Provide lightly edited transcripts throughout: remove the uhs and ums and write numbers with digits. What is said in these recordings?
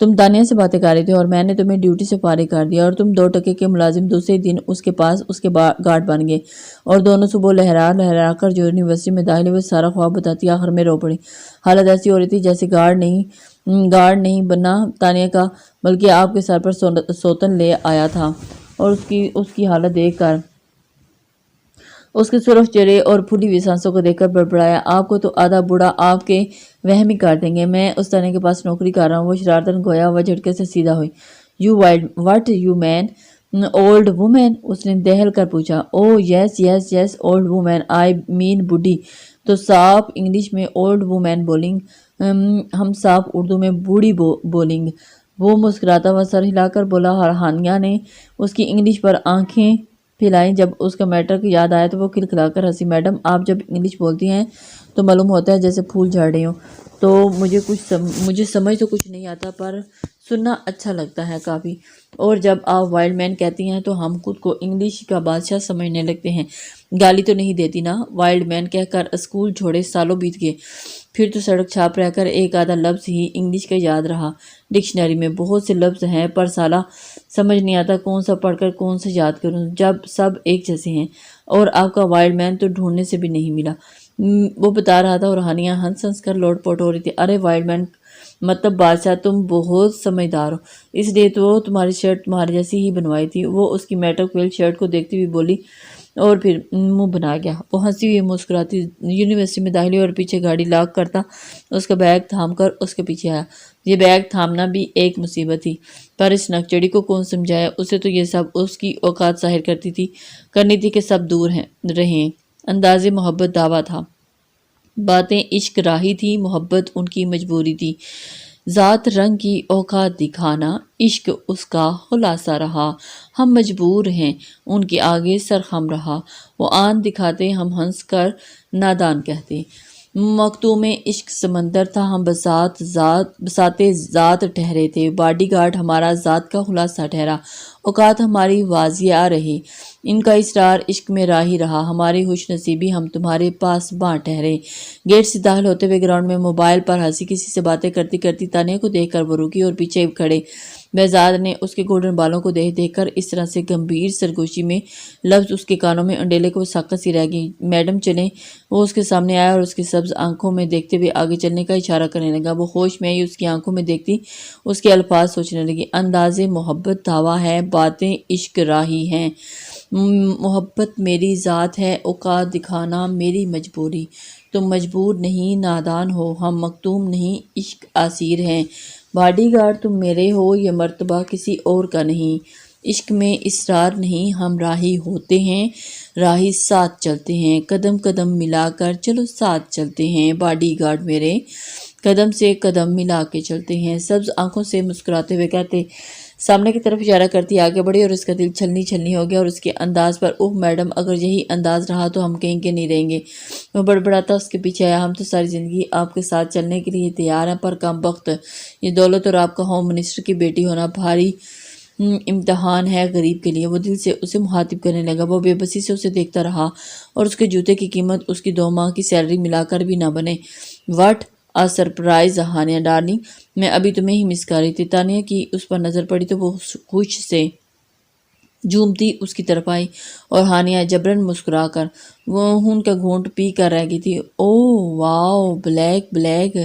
تم تانیہ سے باتیں کر رہے تھے اور میں نے تمہیں ڈیوٹی سے فارغ کر دیا اور تم 2 ٹکے کے ملازم دوسرے دن اس کے پاس اس کے گارڈ بن گئے اور دونوں صبح لہرا کر جو یونیورسٹی میں داخل ہوئے سارا خواب بتاتی آخر میں رو پڑی۔ حالت ایسی ہو رہی تھی جیسے گارڈ نہیں بنا تانیہ کا بلکہ آپ کے سر پر سوتن لے آیا تھا، اور اس کی حالت دیکھ کر، اس کے سرخ چہرے اور پھولی ہوئی سانسوں کو دیکھ کر بڑبڑایا، آپ کو تو آدھا بوڑھا آپ کے وہم ہی کر دیں گے۔ میں اس تانیہ کے پاس نوکری کر رہا ہوں۔ وہ شرارتاً گویا وہ جھٹکے سے سیدھا ہوئی۔ What you mean old woman؟ اس نے دہل کر پوچھا۔ Oh yes old woman I mean بوڑھی۔ تو صاف انگلش میں اولڈ وومین بولنگ، ہم صاف اردو میں بوڑھی بولنگ۔ وہ مسکراتا ہوا سر ہلا کر بولا۔ ہانیہ نے اس کی انگلش پر آنکھیں پھیلائیں۔ جب اس کا میٹرک یاد آیا تو وہ کھلکھلا کر ہنسی۔ میڈم آپ جب انگلش بولتی ہیں تو معلوم ہوتا ہے جیسے پھول جھڑ رہے ہوں۔ تو مجھے سمجھ تو کچھ نہیں آتا پر سننا اچھا لگتا ہے کافی، اور جب آپ وائلڈ مین کہتی ہیں تو ہم خود کو انگلش کا بادشاہ سمجھنے لگتے ہیں۔ گالی تو نہیں دیتی نا؟ وائلڈ مین کہہ کر اسکول چھوڑے سالوں بیت گئے، پھر تو سڑک چھاپ رہ کر ایک آدھا لفظ ہی انگلش کا یاد رہا۔ ڈکشنری میں بہت سے لفظ ہیں پر سالہ سمجھ نہیں آتا کون سا پڑھ کر کون سا یاد کروں جب سب ایک جیسے ہیں، اور آپ کا وائلڈ مین تو ڈھونڈنے سے بھی نہیں ملا، وہ بتا رہا تھا، اور ہانیہ ہنس کر لوٹ پوٹ ہو رہی تھی۔ ارے وائلڈ مین مطلب بادشاہ، تم بہت سمجھدار ہو، اس لیے تو تمہاری شرٹ تمہاری جیسی ہی بنوائی تھی۔ وہ اس کی میٹرک فیل شرٹ کو دیکھتی ہوئی بولی اور پھر منہ بنا گیا۔ وہ ہنسی ہوئی مسکراتی یونیورسٹی میں داخل ہوئی اور پیچھے گاڑی لاک کرتا اس کا بیگ تھام کر اس کے پیچھے آیا۔ یہ بیگ تھامنا بھی ایک مصیبت تھی، پر اس نکچڑی کو کون سمجھائے؟ اسے تو یہ سب اس کی اوقات ظاہر کرنی تھی کہ سب دور رہیں۔ انداز محبت دعویٰ تھا، باتیں عشق راہی تھی، محبت ان کی مجبوری تھی۔ ذات رنگ کی اوقات دکھانا، عشق اس کا خلاصہ رہا، ہم مجبور ہیں ان کے آگے سرخم رہا، وہ آن دکھاتے ہم ہنس کر نادان کہتے۔ مکتوم عشق سمندر تھا، ہم بساط ذات ٹھہرے تھے، باڈی گارڈ ہمارا ذات کا خلاصہ ٹھہرا، اوقات ہماری واضح رہے، ان کا اصرار عشق میں راہی رہا، ہماری خوش نصیبی ہم تمہارے پاس باں ٹھہرے۔ گیٹ سے داخل ہوتے ہوئے گراؤنڈ میں موبائل پر ہنسی کسی سے باتیں کرتی کرتی تانیہ کو دیکھ کر وہ رکی اور پیچھے کھڑے بہزاد نے اس کے گولڈن بالوں کو دیکھ کر اس طرح سے گمبھیر سرگوشی میں لفظ اس کے کانوں میں انڈیلے کو ساکت سی رہ گئی۔ میڈم چلیں۔ وہ اس کے سامنے آیا اور اس کی سبز آنکھوں میں دیکھتے ہوئے آگے چلنے کا اشارہ کرنے لگا۔ وہ ہوش میں آئی، اس کی آنکھوں میں دیکھتی اس کے الفاظ سوچنے لگی۔ انداز محبت دعویٰ ہے، باتیں عشق راہی ہیں، محبت میری ذات ہے، اوقات دکھانا میری مجبوری، تم مجبور نہیں نادان ہو، ہم مکتوم نہیں عشق اسیر ہیں، باڈی گارڈ تم میرے ہو، یہ مرتبہ کسی اور کا نہیں، عشق میں اصرار نہیں، ہم راہی ہوتے ہیں، راہی ساتھ چلتے ہیں، قدم قدم ملا کر چلو ساتھ چلتے ہیں، باڈی گارڈ میرے قدم سے قدم ملا کے چلتے ہیں۔ سبز آنکھوں سے مسکراتے ہوئے کہتے سامنے کی طرف اشارہ کرتی آگے بڑھی اور اس کا دل چھلنی ہو گیا، اور اس کے انداز پر اوہ میڈم اگر یہی انداز رہا تو ہم کہیں کے نہیں رہیں گے۔ وہ بڑبڑاتا اس کے پیچھے آیا۔ ہم تو ساری زندگی آپ کے ساتھ چلنے کے لیے تیار ہیں، پر کم بخت یہ دولت اور آپ کا ہوم منسٹر کی بیٹی ہونا بھاری امتحان ہے غریب کے لیے۔ وہ دل سے اسے مخاطب کرنے لگا۔ وہ بے بسی سے اسے دیکھتا رہا، اور اس کے جوتے کی قیمت اس کی 2 ماہ کی سیلری ملا کر بھی نہ بنے۔ واٹ سرپرائز ہانیہ ڈارلنگ، میں ابھی تمہیں ہی مس کر رہی تھی۔ تانیہ کی اس پر نظر پڑی تو وہ خوش سے جھومتی اس کی طرف آئی، اور ہانیہ جبراً مسکرا کر وہ خون کا گھونٹ پی کر رہ گئی تھی۔ اوہ واو، بلیک۔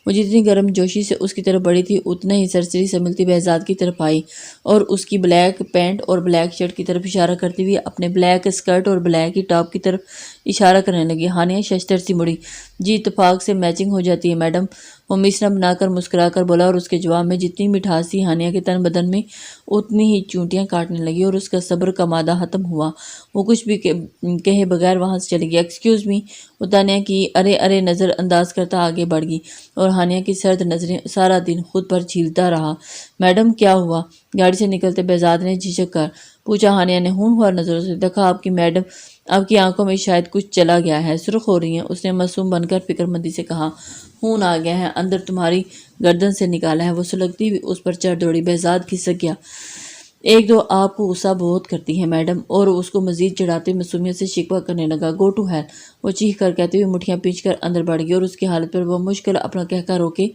وہ جتنی گرم جوشی سے اس کی طرف بڑھی تھی اتنا ہی سرسری سنبھلتی بہزاد کی طرف آئی، اور اس کی بلیک پینٹ اور بلیک شرٹ کی طرف اشارہ کرتی ہوئی اپنے بلیک اسکرٹ اور بلیک ہی ٹاپ کی طرف اشارہ کرنے لگی۔ ہانیہ ششدر سی مڑی۔ جی اتفاق سے میچنگ ہو جاتی ہے میڈم، وہ مصرع بنا کر مسکرا کر بولا، اور اس کے جواب میں جتنی مٹھاس تھی ہانیہ کے تن بدن میں اتنی ہی چونٹیاں کاٹنے لگی، اور اس کا صبر کا مادہ ختم ہوا۔ وہ کچھ بھی کہے بغیر وہاں سے چلی گئی۔ ایکسکیوز می، وہ تانیہ کی ارے نظر انداز کرتا آگے بڑھ گئی، اور ہانیہ کی سرد نظریں سارا دن خود پر جھیلتا رہا۔ میڈم کیا ہوا؟ گاڑی سے نکلتے بہزاد نے جھجک کر پوچھا۔ ہانیہ نے ہونہار نظروں سے دیکھا۔ آپ کی میڈم، آپ کی آنکھوں میں شاید کچھ چلا گیا ہے، سرخ ہو رہی ہیں، اس نے معصوم بن کر فکر مندی سے کہا۔ خون آ گیا ہے، اندر تمہاری گردن سے نکالا ہے۔ وہ سلگتی ہوئی اس پر چڑھ دوڑی۔ بہزاد کھسک گیا۔ ایک دو آپ کو غصہ بہت کرتی ہے میڈم، اور اس کو مزید چڑھاتے معصومیت سے شکوہ کرنے لگا۔ گو ٹو ہیل، وہ چیخ کر کہتے ہوئے مٹھیاں پینچ کر اندر بڑھ گئی، اور اس کی حالت پر وہ مشکل اپنا کہکہ روکے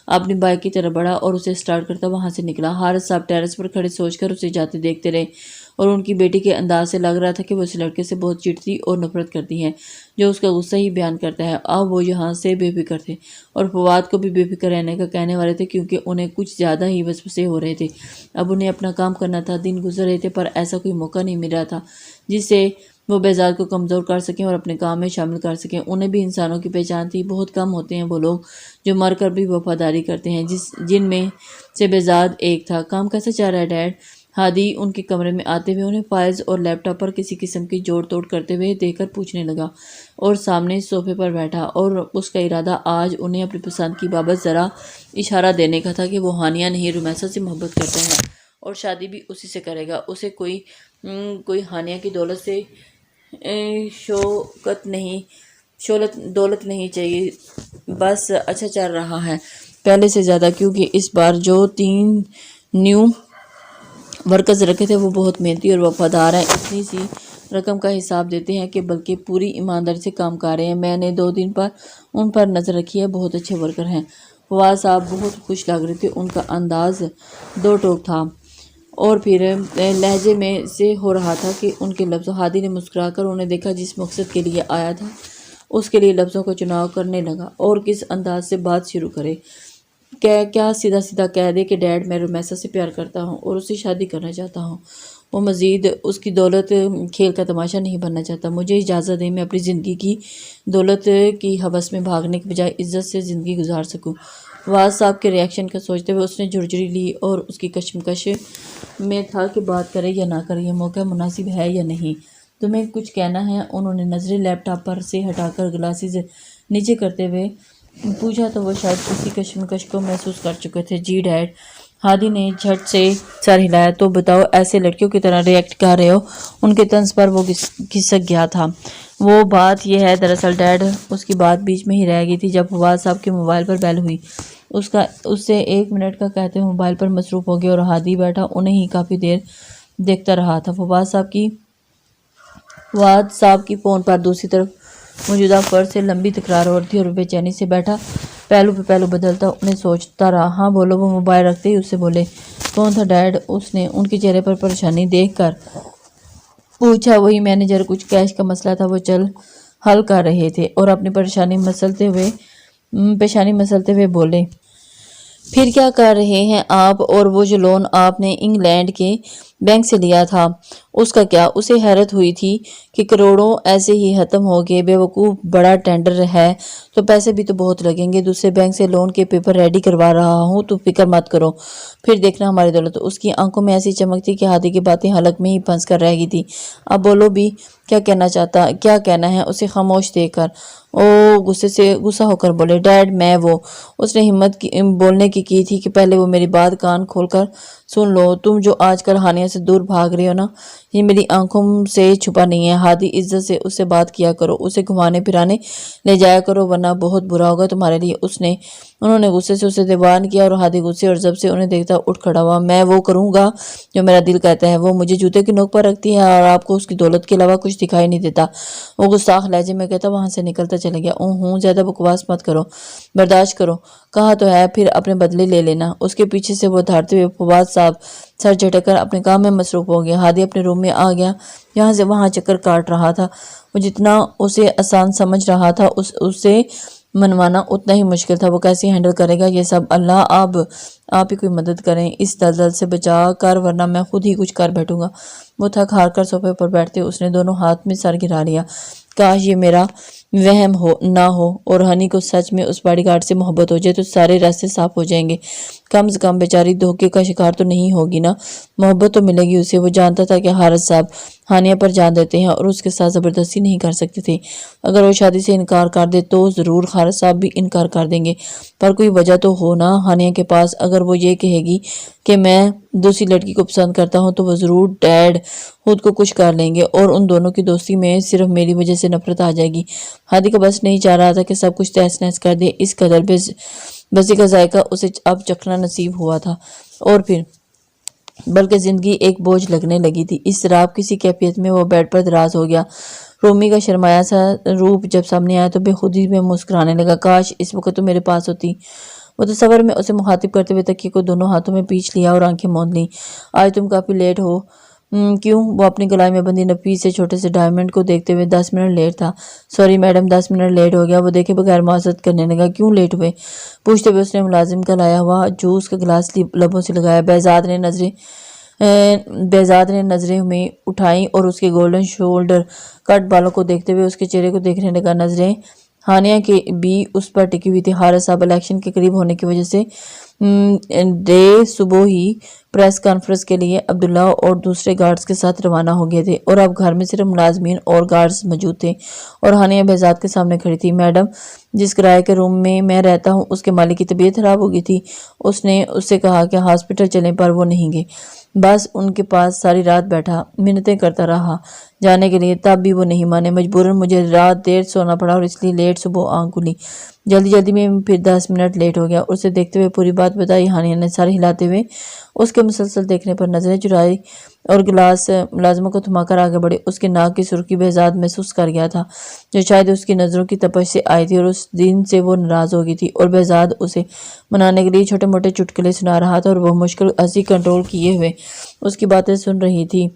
اپنی بائک کی طرف بڑھا اور اسے سٹارٹ کرتا وہاں سے نکلا۔ حارث صاحب ٹیرس پر کھڑے سوچ کر اسے جاتے دیکھتے رہے، اور ان کی بیٹی کے انداز سے لگ رہا تھا کہ وہ اس لڑکے سے بہت چڑھتی اور نفرت کرتی ہے جو اس کا غصہ ہی بیان کرتا ہے۔ اب وہ یہاں سے بے فکر تھے اور فواد کو بھی بے فکر رہنے کا کہنے والے تھے، کیونکہ انہیں کچھ زیادہ ہی وسوسے ہو رہے تھے۔ اب انہیں اپنا کام کرنا تھا، دن گزر رہے تھے پر ایسا کوئی موقع نہیں مل رہا تھا جس سے وہ بیزاد کو کمزور کر سکیں اور اپنے کام میں شامل کر سکیں۔ انہیں بھی انسانوں کی پہچان تھی، بہت کم ہوتے ہیں وہ لوگ جو مر کر بھی وفاداری کرتے ہیں، جن میں سے بیزاد ایک تھا۔ کام کیسا چل رہا ہے ڈیڈ؟ ہادی ان کے کمرے میں آتے ہوئے انہیں فائلز اور لیپ ٹاپ پر کسی قسم کی جوڑ توڑ کرتے ہوئے دیکھ کر پوچھنے لگا، اور سامنے صوفے پر بیٹھا، اور اس کا ارادہ آج انہیں اپنی پسند کی بابت ذرا اشارہ دینے کا تھا کہ وہ ہانیہ نہیں رمیسا سے محبت کرتا ہے اور شادی بھی اسی سے کرے گا۔ اسے کوئی ہانیہ کی دولت سے دولت نہیں چاہیے، بس اچھا چل رہا ہے پہلے سے زیادہ، کیونکہ اس بار جو 3 نیو ورکرز رکھے تھے وہ بہت محنتی اور وفادار ہیں، اتنی سی رقم کا حساب دیتے ہیں کہ بلکہ پوری ایمانداری سے کام کر رہے ہیں۔ میں نے 2 دن پر ان پر نظر رکھی ہے، بہت اچھے ورکر ہیں۔ فواد صاحب بہت خوش لگ رہے تھے، ان کا انداز دو ٹوک تھا اور پھر لہجے میں سے ہو رہا تھا کہ ان کے لفظ۔ ہادی نے مسکرا کر انہیں دیکھا، جس مقصد کے لیے آیا تھا اس کے لیے لفظوں کا چناؤ کرنے لگا، اور کس انداز سے بات شروع کرے۔ کیا سیدھا سیدھا کہہ دے کہ ڈیڈ میں رمیسا سے پیار کرتا ہوں اور اس سے شادی کرنا چاہتا ہوں، وہ مزید اس کی دولت کھیل کا تماشا نہیں بننا چاہتا۔ مجھے اجازت دیں میں اپنی زندگی کی دولت کی ہوس میں بھاگنے کے بجائے عزت سے زندگی گزار سکوں۔ فواد صاحب کے ریاکشن کا سوچتے ہوئے اس نے جھرجھری لی اور اس کی کشمکش میں تھا کہ بات کرے یا نہ کرے، یہ موقع مناسب ہے یا نہیں۔ تمہیں کچھ کہنا ہے؟ انہوں نے نظریں لیپ ٹاپ پر سے ہٹا کر گلاسز نیچے کرتے ہوئے پوچھا تو وہ شاید کسی کشمکش کو محسوس کر چکے تھے۔ جی ڈیڈ، ہادی نے جھٹ سے سر ہلایا۔ تو بتاؤ، ایسے لڑکیوں کی طرح ریئیکٹ کر رہے ہو؟ ان کے طنز پر وہ کھسک گیا تھا۔ وہ بات یہ ہے دراصل ڈیڈ، اس کی بات بیچ میں ہی رہ گئی تھی جب فواد صاحب کے موبائل پر بیل ہوئی۔ اس سے 1 منٹ کا کہتے ہوئے موبائل پر مصروف ہو گئے اور ہادی بیٹھا انہیں ہی کافی دیر دیکھتا رہا تھا۔ فواد صاحب کی فون پر دوسری طرف موجودہ فرد سے لمبی تکرار ہو رہی تھی اور وہ بے چینی سے بیٹھا پہلو پہ پہلو بدلتا انہیں سوچتا رہا۔ ہاں بولو، وہ موبائل رکھتے ہی اس سے بولے۔ کون تھا ڈیڈ؟ اس نے ان کے چہرے پر پریشانی دیکھ کر پوچھا۔ وہی مینیجر، کچھ کیش کا مسئلہ تھا، وہ حل کر رہے تھے، اور اپنی پیشانی مسلتے ہوئے بولے۔ پھر کیا کر رہے ہیں آپ؟ اور وہ جو لون آپ نے انگلینڈ کے بینک سے لیا تھا اس کا کیا؟ اسے حیرت ہوئی تھی کہ کروڑوں ایسے ہی ختم ہو گئے۔ بے وقوف، بڑا ٹینڈر ہے تو پیسے بھی تو بہت لگیں گے۔ دوسرے بینک سے لون کے پیپر ریڈی کروا رہا ہوں، تو فکر مت کرو، پھر دیکھنا ہماری دولت۔ اس کی آنکھوں میں ایسی چمک تھی کہ ہادی کی باتیں حلق میں ہی پھنس کر رہ گئی تھی۔ اب بولو بھی، کیا کہنا ہے؟ اسے خاموش دیکھ کر غصہ ہو کر بولے۔ ڈیڈ اس نے ہمت بولنے کی تھی کہ پہلے وہ میری بات کان کھول کر سن لو۔ تم جو آج کل ہانیہ سے دور بھاگ رہے ہو نا، یہ میری آنکھوں سے چھپا نہیں ہے۔ ہادی، عزت سے اس سے بات کیا کرو، اسے گھمانے پھرانے لے جایا کرو، ورنہ بہت برا ہوگا تمہارے لیے۔ انہوں نے غصے سے اسے دیوان کیا اور ہادی غصے اور ضب سے انہیں دیکھتا اٹھ کھڑا ہوا۔ میں وہ کروں گا جو میرا دل کہتا ہے۔ وہ مجھے جوتے کی نوک پر رکھتی ہے اور آپ کو اس کی دولت کے علاوہ کچھ دکھائی نہیں دیتا، وہ گستاخ لہجے میں کہتا وہاں سے نکلتا چلا گیا۔ زیادہ بکواس مت کرو، برداشت کرو، کہا تو ہے، پھر اپنے بدلے لے لینا۔ اس کے پیچھے سے وہ دھاڑتے ہوئے فواد صاحب سر جھٹک کر اپنے کام میں مصروف ہو گیا۔ ہادی اپنے روم میں آ گیا، یہاں سے وہاں چکر کاٹ رہا تھا۔ وہ جتنا اسے آسان سمجھ رہا تھا اسے منوانا اتنا ہی مشکل تھا۔ وہ کیسے ہینڈل کرے گا یہ سب؟ اللہ، آپ ہی کوئی مدد کریں اس دلدل سے بچا کر، ورنہ میں خود ہی کچھ کر بیٹھوں گا۔ وہ تھک ہار کر صوفے پر بیٹھتے اس نے دونوں ہاتھ میں سر گرا لیا۔ کاش یہ میرا وہم نہ ہو اور ہنی کو سچ میں اس باڈی گارڈ سے محبت ہو جائے تو سارے راستے صاف ہو جائیں گے۔ کم سے کم بیچاری دھوکے کا شکار تو نہیں ہوگی نا، محبت تو ملے گی اسے۔ وہ جانتا تھا کہ حارث صاحب ہانیہ پر جان دیتے ہیں اور اس کے ساتھ زبردستی نہیں کر سکتے تھے۔ اگر وہ شادی سے انکار کر دے تو ضرور حارث صاحب بھی انکار کر دیں گے، پر کوئی وجہ تو ہو نا ہانیہ کے پاس۔ اگر وہ یہ کہے گی کہ میں دوسری لڑکی کو پسند کرتا ہوں تو وہ ضرور ڈیڈ خود کو کچھ کر لیں گے اور ان دونوں کی دوستی میں صرف میری وجہ سے نفرت آ جائے گی۔ ہادی کا بس نہیں چاہ رہا تھا کہ سب کچھ تہس نہس کر دے۔ اس قدر بسی کا ذائقہ اسے اب چکھنا نصیب ہوا تھا، اور پھر بلکہ زندگی ایک بوجھ لگنے لگی تھی۔ اس رات کسی کیفیت میں وہ بیڈ پر دراز ہو گیا۔ رومی کا شرمایا سا روپ جب سامنے آیا تو بے خودی میں مسکرانے لگا۔ کاش اس وقت تو میرے پاس ہوتی۔ وہ تصور میں اسے مخاطب کرتے ہوئے تکیے کو دونوں ہاتھوں میں پیچھ لیا اور آنکھیں موند لیں۔ آج تم کافی لیٹ ہو۔ کیوں؟ وہ اپنی گلائی میں بندی نفیس سے چھوٹے سے ڈائمنڈ کو دیکھتے ہوئے 10 منٹ لیٹ تھا۔ سوری میڈم، 10 منٹ لیٹ ہو گیا۔ وہ دیکھے بغیر معذرت کرنے لگا۔ کیوں لیٹ ہوئے؟ پوچھتے ہوئے اس نے ملازم کا لایا ہوا جوس کا گلاس لبوں سے لگایا۔ بہزاد نے نظریں میں اٹھائیں اور اس کے گولڈن شولڈر کٹ بالوں کو دیکھتے ہوئے اس کے چہرے کو دیکھنے لگا۔ نظریں ہانیہ کی بھی اس پر ٹکی ہوئی تھی۔ حارث صاحب الیکشن کے قریب ہونے کی وجہ سے ڈے صبح ہی پریس کانفرنس کے لیے عبداللہ اور دوسرے گارڈز کے ساتھ روانہ ہو گئے تھے اور اب گھر میں صرف ملازمین اور گارڈز موجود تھے اور ہانیہ بہزاد کے سامنے کھڑی تھی۔ میڈم، جس کرائے کے روم میں میں رہتا ہوں اس کے مالک کی طبیعت خراب ہو گئی تھی۔ اس نے اس سے کہا کہ ہاسپٹل چلیں پر وہ نہیں گئے۔ بس ان کے پاس ساری رات بیٹھا، منتیں کرتا رہا جانے کے لیے، تب بھی وہ نہیں مانے۔ مجبوراً مجھے رات دیر سونا پڑا اور اس لیے لیٹ صبح آنکھ کھلی۔ جلدی میں پھر 10 منٹ لیٹ ہو گیا۔ اسے دیکھتے ہوئے پوری بات بتائی۔ ہانیہ نے سر ہلاتے ہوئے اس کے مسلسل دیکھنے پر نظریں چرائی اور گلاس ملازموں کو تھما کر آگے بڑھے۔ اس کے ناک کی سرخی بہزاد محسوس کر گیا تھا، جو شاید اس کی نظروں کی تپش سے آئی تھی اور اس دن سے وہ ناراض ہو گئی تھی اور بہزاد اسے منانے کے لیے چھوٹے موٹے چٹکلے سنا رہا تھا اور وہ مشکل ہنسی کنٹرول کیے ہوئے اس کی باتیں سن رہی تھی۔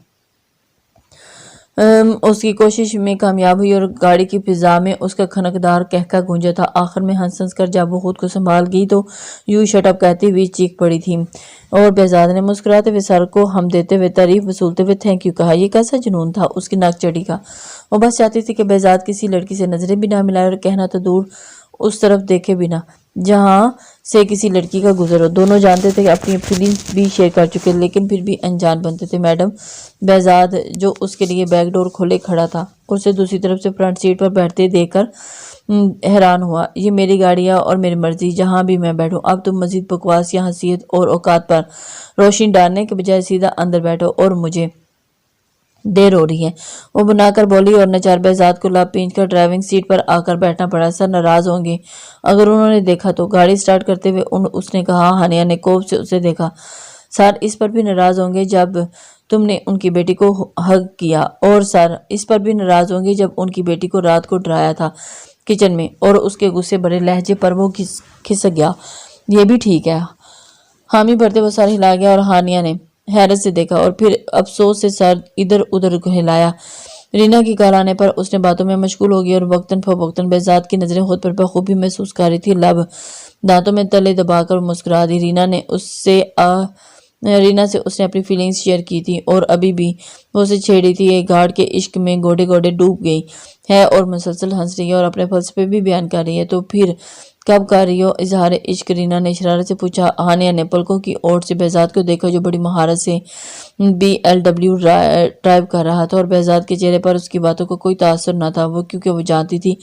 اس کی کوشش میں کامیاب ہوئی اور گاڑی کی فضا میں اس کا کھنکدار قہقہ گونجا تھا۔ آخر میں ہنس کر جب وہ خود کو سنبھال گئی تو یو شٹ اپ کہتی ہوئی چیخ پڑی تھی اور بہزاد نے مسکراتے ہوئے سر کو ہم دیتے ہوئے تعریف وصولتے ہوئے تھینک یو کہا۔ یہ کیسا جنون تھا اس کی ناک چڑھی کا۔ وہ بس چاہتی تھی کہ بہزاد کسی لڑکی سے نظریں بھی نہ ملائے اور کہنا تو دور اس طرف دیکھے بھی نہ جہاں سے کسی لڑکی کا گزر ہو۔ دونوں جانتے تھے کہ اپنی فیلنگز بھی شیئر کر چکے لیکن پھر بھی انجان بنتے تھے۔ میڈم، بہزاد جو اس کے لیے بیک ڈور کھولے کھڑا تھا اسے دوسری طرف سے فرنٹ سیٹ پر بیٹھتے دیکھ کر حیران ہوا۔ یہ میری گاڑی ہے اور میری مرضی، جہاں بھی میں بیٹھوں۔ اب تم مزید بکواس یا حیثیت اور اوقات پر روشنی ڈالنے کے بجائے سیدھا اندر بیٹھو اور مجھے دیر ہو رہی ہے۔ وہ بنا کر بولی اور ناچار بہزاد کو لب پینچ کر ڈرائیونگ سیٹ پر آ کر بیٹھنا پڑا۔ سر ناراض ہوں گے اگر انہوں نے دیکھا تو؟ گاڑی سٹارٹ کرتے ہوئے اس نے کہا۔ ہانیہ نے کوپ سے اسے دیکھا۔ سر اس پر بھی ناراض ہوں گے جب تم نے ان کی بیٹی کو ہگ کیا، اور سر اس پر بھی ناراض ہوں گے جب ان کی بیٹی کو رات کو ڈرایا تھا کچن میں اور اس کے غصے بھرے لہجے پر وہ کھسک گیا۔ یہ بھی ٹھیک ہے۔ حامی بھرتے وہ سر ہلا گیا اور ہانیہ نے حیرت سے دیکھا اور پھر افسوس سے سر ادھر ادھر ہلایا۔ رینا کی کال آنے پر اس نے باتوں میں مشغول ہو گئی اور وقتاً فوقتاً بہزاد کی نظریں خود پر بخوبی محسوس کر رہی تھی۔ لب دانتوں میں تلے دبا کر مسکرا دی۔ رینا سے اس نے اپنی فیلنگز شیئر کی تھی اور ابھی بھی وہ اسے چھیڑی تھی۔ ایک گارڈ کے عشق میں گوڑے گوڑے ڈوب گئی ہے اور مسلسل ہنس رہی ہے اور اپنے فلسفے بھی بیان کر رہی ہے۔ تو پھر کب کر رہی ہو اظہار عشق؟ رینا نے شرارت سے پوچھا۔ ہانیہ نے پلکوں کی اوٹ سے بہزاد کو دیکھا جو بڑی مہارت سے BLW ڈرائیو کر رہا تھا اور بہزاد کے چہرے پر اس کی باتوں کو کوئی تاثر نہ تھا، کیونکہ وہ جانتی تھی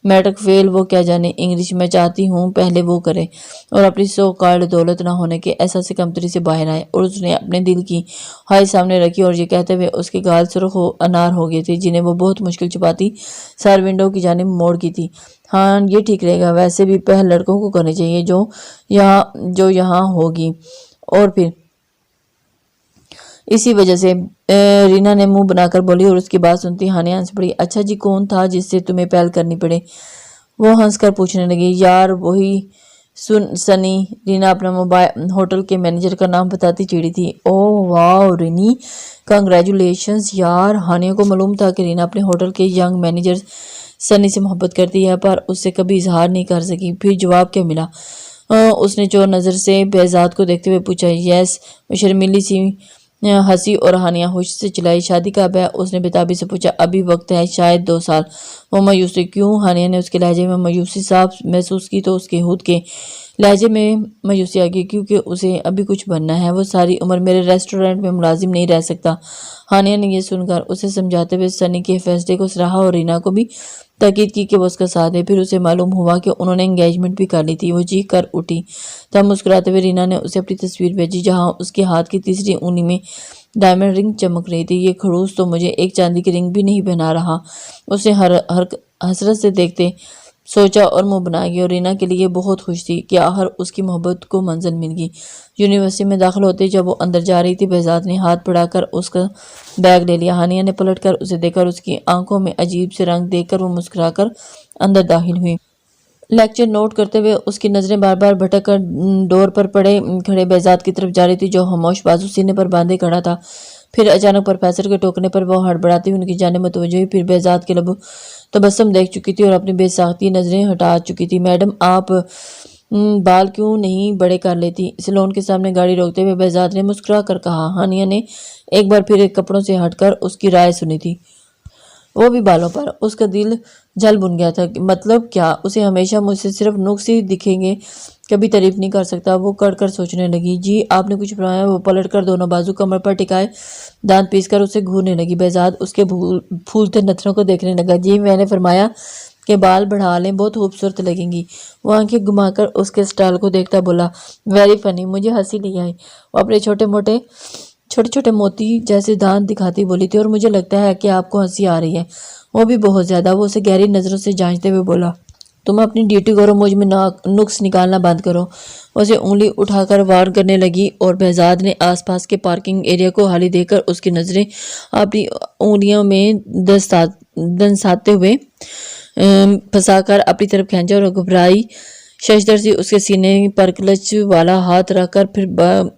میٹرک فیل وہ کیا جانے انگلش میں چاہتی ہوں پہلے وہ کرے اور اپنی سو کارڈ دولت نہ ہونے کے احساس سے کمتری سے باہر آئے۔ اور اس نے اپنے دل کی خواہش سامنے رکھی اور یہ کہتے ہوئے اس کے گال سرخ انار ہو گئے تھے جنہیں وہ بہت مشکل چھپاتی سر ونڈو کی جانب موڑ کی تھی۔ ہاں یہ ٹھیک رہے گا، ویسے بھی پہل لڑکوں کو کرنی چاہیے جو یہاں ہوگی۔ اور پھر اسی وجہ سے رینا نے منہ بنا کر بولی اور اس کی بات سنتی ہانیہ ہنس پڑی۔ اچھا جی، کون تھا جس سے تمہیں پہل کرنی پڑے؟ وہ ہنس کر پوچھنے لگی۔ یار وہی سنی۔ رینا اپنا ہوٹل کے مینیجر کا نام بتاتی چڑھی تھی۔ اوہ واو رینی، کنگریچولیشنز یار۔ ہانیہ کو معلوم تھا کہ رینا اپنے ہوٹل کے ینگ مینیجر سنی سے محبت کرتی ہے پر اس سے کبھی اظہار نہیں کر سکی۔ پھر جواب کیا ملا؟ اس نے چور نظر سے بہزاد کو دیکھتے ہوئے پوچھا۔ یس، وہ شرمیلی سی ہنسی اور ہانیہ ہوش سے چلائی۔ شادی کب ہے؟ اس نے بےتابی سے پوچھا۔ ابھی وقت ہے، شاید 2 سال۔ وہ مایوس ہوئی۔ کیوں؟ ہانیہ نے اس کے لہجے میں مایوسی صاف محسوس کی تو اس کے خود کے لہجے میں مایوسی آ گئی۔ کیونکہ اسے ابھی کچھ بننا ہے، وہ ساری عمر میرے ریسٹورنٹ میں ملازم نہیں رہ سکتا۔ ہانیہ نے یہ سن کر اسے سمجھاتے ہوئے سنی کے فیصلے کو سراہا اور رینا کو بھی تاکید کی کہ وہ اس کا ساتھ دے۔ پھر اسے معلوم ہوا کہ انہوں نے انگیجمنٹ بھی کر لی تھی۔ وہ چیخ کر اٹھی۔ تب مسکراتے ہوئے رینا نے اسے اپنی تصویر بھیجی جہاں اس کے ہاتھ کی تیسری انگلی میں ڈائمنڈ رنگ چمک رہی تھی۔ یہ خڑوس تو مجھے ایک چاندی کی رنگ بھی نہیں پہنا رہا، اس نے حسرت سے دیکھتے سوچا اور منہ بنا گئی اور رینا کے لیے بہت خوش تھی کہ آخر اس کی محبت کو منزل مل گئی۔ یونیورسٹی میں داخل ہوتے جب وہ اندر جا رہی تھی، بہزاد نے ہاتھ بڑھا کر اس کا بیگ لے لیا۔ ہانیہ نے پلٹ کر اسے دیکھا اور اس کی آنکھوں میں عجیب سے رنگ دیکھ کر وہ مسکرا کر اندر داخل ہوئی۔ لیکچر نوٹ کرتے ہوئے اس کی نظریں بار بار بھٹک کر ڈور پر کھڑے بہزاد کی طرف جا رہی تھی، جو خاموش بازو سینے پر باندھے کھڑا تھا۔ پھر اچانک پروفیسر کے ٹوکنے پر وہ ہڑبڑاتی ہوئی ان کی جانب متوجہ ہوئی۔ پھر بہزاد کے لبوں تبسم دیکھ چکی تھی اور اپنی بے ساختگی نظریں ہٹا چکی تھی۔ میڈم، آپ بال کیوں نہیں بڑے کر لیتی؟ سیلون کے سامنے گاڑی روکتے ہوئے بہزاد نے مسکرا کر کہا۔ ہانیہ نے ایک بار پھر کپڑوں سے ہٹ کر اس کی رائے سنی تھی، وہ بھی بالوں پر۔ اس کا دل جل بن گیا تھا۔ مطلب کیا؟ اسے ہمیشہ مجھ سے صرف نقص ہی دکھیں گے، کبھی تعریف نہیں کر سکتا؟ وہ کڑ کر سوچنے لگی۔ جی آپ نے کچھ فرمایا؟ وہ پلٹ کر دونوں بازو کمر پر ٹکائے دانت پیس کر اسے گھورنے لگی۔ بہزاد اس کے پھولتے نتنوں کو دیکھنے لگا۔ جی میں نے فرمایا کہ بال بڑھا لیں، بہت خوبصورت لگیں گی۔ وہ آنکھیں گھما کر اس کے سٹائل کو دیکھتا بولا۔ ویری فنی، مجھے ہنسی نہیں آئی۔ وہ اپنے چھوٹے چھوٹے موتی جیسے دانت دکھاتی بولی تھی، اور مجھے لگتا ہے کہ آپ کو ہنسی آ رہی ہے، وہ بھی بہت زیادہ۔ وہ اسے گہری نظروں سے جانچتے ہوئے بولا۔ تم اپنی ڈیوٹی کرو، مجھ میں نقص نکالنا بند کرو۔ اسے انگلی اٹھا کر وارن کرنے لگی اور بہزاد نے آس پاس کے پارکنگ ایریا کو خالی دیکھ کر اس کی نظریں اپنی انگلیوں میں دنساتے ہوئے پھنسا کر اپنی طرف کھینچا اور گھبرائی ششدر سی اس کے سینے پر کلچ والا ہاتھ رکھ کر پھر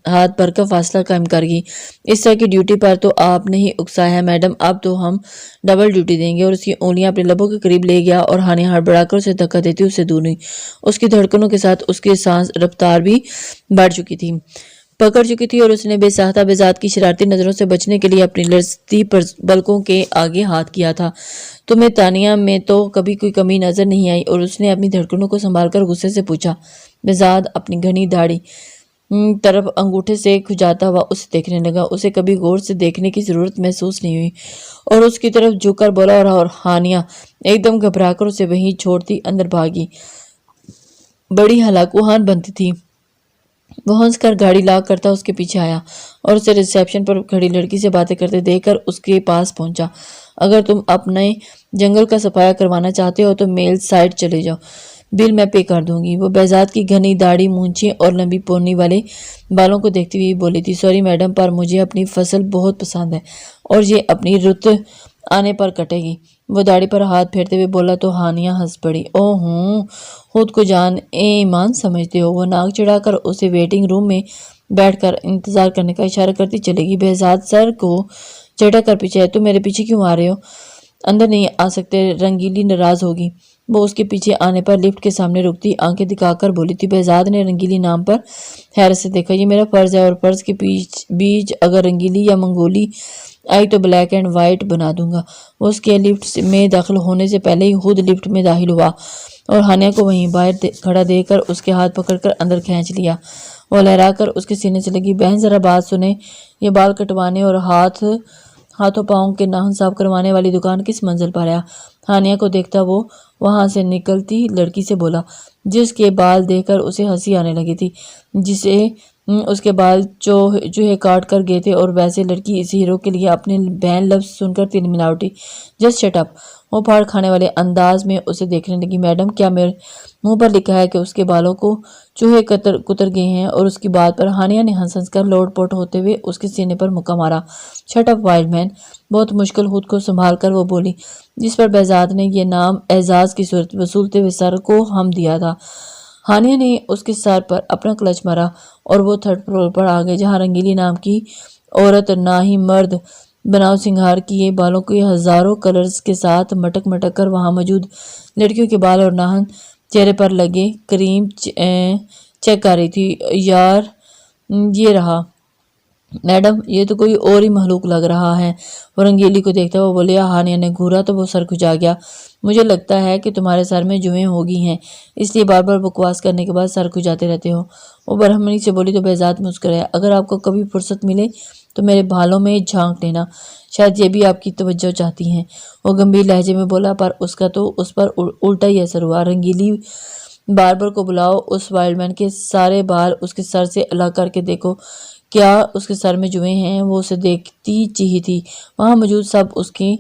ہاتھ بھر کا فاصلہ قائم کر گئی۔ اس طرح کی ڈیوٹی پر تو آپ نے ہی اکسایا ہے میڈم، اب تو ہم ڈبل ڈیوٹی دیں گے۔ اور اس کی انگلیاں اپنے لبوں کے قریب لے گیا اور ہانیہ ہڑبڑا کر اسے دھکا دیتی اسے دور ہوئی۔ اس کی دھڑکنوں کے ساتھ اس کی سانس رفتار بھی بڑھ چکی تھی، پکڑ چکی تھی، اور اس نے بے ساختہ بہزاد کی شرارتی نظروں سے بچنے کے لیے اپنی لرزتی پلکوں کے آگے ہاتھ کیا تھا۔ تمہیں تانیہ میں تو کبھی کوئی کمی نظر نہیں آئی؟ اور اس نے اپنی دھڑکنوں کو سنبھال کر غصے سے پوچھا۔ بہزاد اپنی گھنی داڑھی طرف انگوٹھے سے کھجاتا ہوا اسے دیکھنے لگا۔ اسے کبھی غور سے دیکھنے کی ضرورت محسوس نہیں ہوئی اور اس کی طرف جھک کر بولا، اور ہانیہ ایک دم گھبرا کر اسے وہیں چھوڑتی اندر بھاگی۔ بڑی ہلاکوہان بنتی تھی۔ وہ ہنس کر گاڑی لاک کرتا اس کے پیچھے آیا اور اسے ریسیپشن پر کھڑی لڑکی سے باتیں کرتے دیکھ کر اس کے پاس پہنچا۔ اگر تم اپنے جنگل کا صفایا کروانا چاہتے ہو تو میل سائڈ چلے جاؤ، بل میں پے کر دوں گی۔ وہ بہزاد کی گھنی داڑھی، مونچھیں اور لمبی پونی والے بالوں کو دیکھتی ہوئی بولی تھی۔ سوری میڈم، پر مجھے اپنی فصل بہت پسند ہے اور یہ اپنی رت آنے پر کٹے گی۔ وہ داڑھی پر ہاتھ پھیرتے ہوئے بولا تو ہانیہ ہنس پڑی۔ اوہ، خود کو جان ایمان سمجھتے ہو؟ وہ ناک چڑھا کر اسے ویٹنگ روم میں بیٹھ کر انتظار کرنے کا اشارہ کرتی چلے گی۔ بہزاد سر کو جھٹک کر پیچھے ہے۔ تم میرے پیچھے کیوں آ رہے ہو؟ اندر نہیں آ سکتے، رنگیلی ناراض ہوگی۔ وہ اس کے پیچھے آنے پر لفٹ کے سامنے رکتی آنکھیں دکھا کر بولی تھی۔ بہزاد نے رنگیلی نام پر حیرت سے دیکھا۔ یہ میرا فرض ہے، اور فرض کے بیچ اگر رنگیلی یا منگولی آئی تو بلیک اینڈ وائٹ بنا دوں گا۔ وہ اس کے لفٹ میں داخل ہونے سے پہلے ہی خود لفٹ میں داخل ہوا اور ہانیہ کو وہیں باہر کھڑا دیکھ کر اس کے ہاتھ پکڑ کر اندر کھینچ لیا۔ وہ لہرا کر اس کے سینے سے لگی۔ بہن ذرا بات سنیں، یہ بال کٹوانے اور ہاتھوں پاؤں کے ناخن صاف کروانے والی دکان کس منزل پر ہے؟ ہانیہ کو دیکھتا وہ وہاں سے نکلتی لڑکی سے بولا، جس کے بال دیکھ کر اسے ہنسی آنے لگی تھی، جسے اس کے بال چوہے کاٹ کر گئے تھے۔ اور ویسے لڑکی اس ہیرو کے لیے اپنے بہن لفظ سن کر تین ملا اٹھی۔ Just shut up! وہ پھاڑ کھانے والے انداز میں اسے دیکھنے لگی۔ میڈم، کیا میرے منہ پر لکھا ہے کہ اس کے بالوں کو چوہے کتر گئے ہیں؟ اور اس کی بات پر ہانیہ نے ہنس کر لوٹ پوٹ ہوتے ہوئے اس کے سینے پر مکہ مارا۔ شٹ اپ وائلڈ مین! بہت مشکل خود کو سنبھال کر وہ بولی، جس پر بہزاد نے یہ نام اعزاز کی صورت وصولتے ہوئے سر کو ہم دیا تھا۔ ہانیہ نے اس کے سر پر اپنا کلچ مارا اور وہ تھرڈ فلور پر آ گئے، جہاں رنگیلی نام کی عورت نہ ہی مرد بناؤ سنگھار کیے بالوں کے ہزاروں کلرز کے ساتھ مٹک کر وہاں موجود لڑکیوں کے بال اور ناخن چہرے پر لگے کریم چیک کر رہی تھی۔ یار یہ رہا میڈم، یہ تو کوئی اور ہی مخلوق لگ رہا ہے۔ وہ رنگیلی کو دیکھتا وہ بولیا۔ ہانیہ نے گھورا تو وہ سر کھجا گیا۔ مجھے لگتا ہے کہ تمہارے سر میں جوئیں ہو گئی ہیں، اس لیے بار بار بکواس کرنے کے بعد سر کھجاتے رہتے ہو۔ وہ برہمنی سے بولی تو بہزاد مسکرایا۔ اگر آپ کو کبھی فرصت ملے تو میرے بالوں میں جھانک لینا، شاید یہ بھی آپ کی توجہ چاہتی ہیں۔ وہ گمبھیر لہجے میں بولا، پر اس کا تو اس پر الٹا ہی اثر ہوا۔ رنگیلی باربر کو بلاؤ، اس وائلڈ مین کے سارے بال اس کے سر سے الگ کر کے دیکھو، کیا اس کے سر میں جوئیں ہیں؟ وہ اسے دیکھتی چیخی تھی۔ وہاں موجود سب اس کی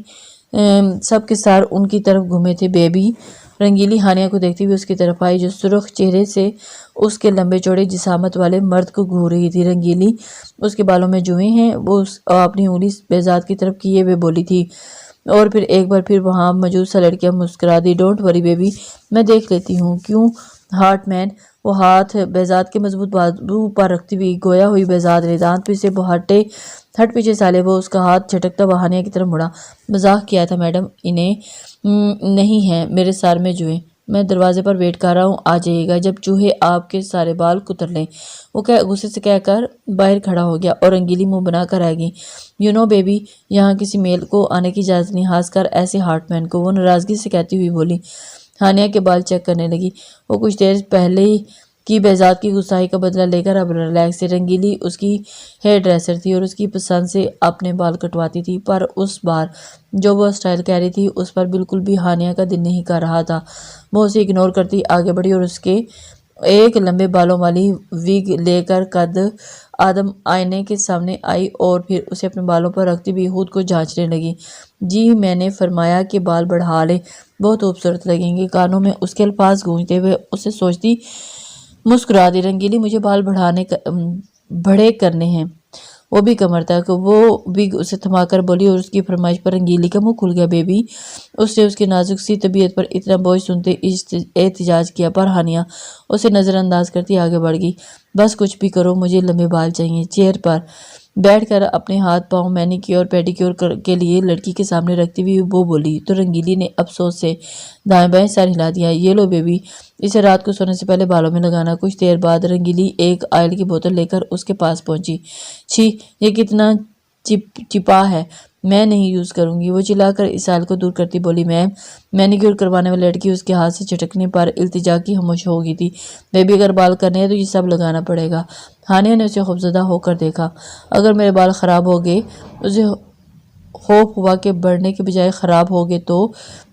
سب کے سار ان کی طرف گھومے تھے۔ بیبی رنگیلی ہانیہ کو دیکھتی ہوئی اس کی طرف آئی، جو سرخ چہرے سے اس کے لمبے چوڑے جسامت والے مرد کو گھور رہی تھی۔ رنگیلی اس کے بالوں میں جوئیں ہیں، وہ اپنی انگلی بہزاد کی طرف کیے ہوئے بولی تھی، اور پھر ایک بار پھر وہاں موجود سا لڑکیاں مسکرا دی۔ ڈونٹ وری بیبی، میں دیکھ لیتی ہوں۔ کیوں ہارٹ مین؟ وہ ہاتھ بہزاد کے مضبوط بازو پر رکھتی ہوئی گویا ہوئی بہزاد نے دانت پیسے ہٹ پیچھے سالے وہ اس کا ہاتھ جھٹکتا ہوا ہانیہ کی طرف مڑا۔ مذاق کیا تھا میڈم، انہیں نہیں ہیں میرے سار میں جوئیں، میں دروازے پر ویٹ کر رہا ہوں، آ جائیے گا جب چوہے آپ کے سارے بال کتر لیں۔ وہ غصے سے کہہ کر باہر کھڑا ہو گیا اور رنگیلی منہ بنا کر رہ گئی۔ یو نو بیبی، یہاں کسی میل کو آنے کی اجازت نہیں، خاص کر ایسے ہارٹ مین کو، وہ ناراضگی سے کہتی ہوئی بولی۔ ہانیہ کے بال چیک کرنے لگی۔ وہ کچھ دیر پہلے کی بہزاد کی غصائی کا بدلہ لے کر اب ریلیکس تھی۔ رنگیلی اس کی ہیئر ڈریسر تھی اور اس کی پسند سے اپنے بال کٹواتی تھی، پر اس بار جو وہ اسٹائل کہہ رہی تھی اس پر بالکل بھی ہانیہ کا دل نہیں کر رہا تھا۔ وہ اسے اگنور کرتی آگے بڑھی اور اس کے ایک لمبے بالوں والی وگ لے کر قد آدم آئینے کے سامنے آئی اور پھر اسے اپنے بالوں پر رکھتی ہوئی خود کو جانچنے لگی۔ جی میں نے فرمایا کہ بال بڑھا لے، بہت خوبصورت لگیں گے۔ کانوں میں اس کے الفاظ گونجتے ہوئے اسے سوچتی مسکرا دی۔ رنگیلی مجھے بال بڑے کرنے ہیں، وہ بھی کمر تک، وہ وگ اسے تھما کر بولی اور اس کی فرمائش پر رنگیلی کا منہ کھل گیا۔ بیبی، اس نے اس کی نازک سی طبیعت پر اتنا بوجھ سنتے احتجاج کیا، پر ہانیہ اسے نظر انداز کرتی آگے بڑھ گئی۔ بس کچھ بھی کرو، مجھے لمبے بال چاہیے۔ چیئر پر بیٹھ کر اپنے ہاتھ پاؤں مینیکیور پیڈیکیور کے لیے لڑکی کے سامنے رکھتی ہوئی وہ بولی تو رنگیلی نے افسوس سے دائیں بائیں سر ہلا دیا۔ یہ لو بیبی، اسے رات کو سونے سے پہلے بالوں میں لگانا۔ کچھ دیر بعد رنگیلی ایک آئل کی بوتل لے کر اس کے پاس پہنچی۔ چھی، یہ کتنا چپا ہے، میں نہیں یوز کروں گی، وہ چلا کر اس آئل کو دور کرتی بولی۔ میم، مینیکیور کروانے والی لڑکی اس کے ہاتھ سے جھٹکنے پر التجا کی خاموش ہو گئی تھی۔ بیبی، اگر بال کرنے ہیں تو یہ سب لگانا پڑے گا۔ ہانیہ نے اسے خوفزدہ ہو کر دیکھا۔ اگر میرے بال خراب ہو گئے، اسے خوف ہوا کہ بڑھنے کے بجائے خراب ہو گئے تو۔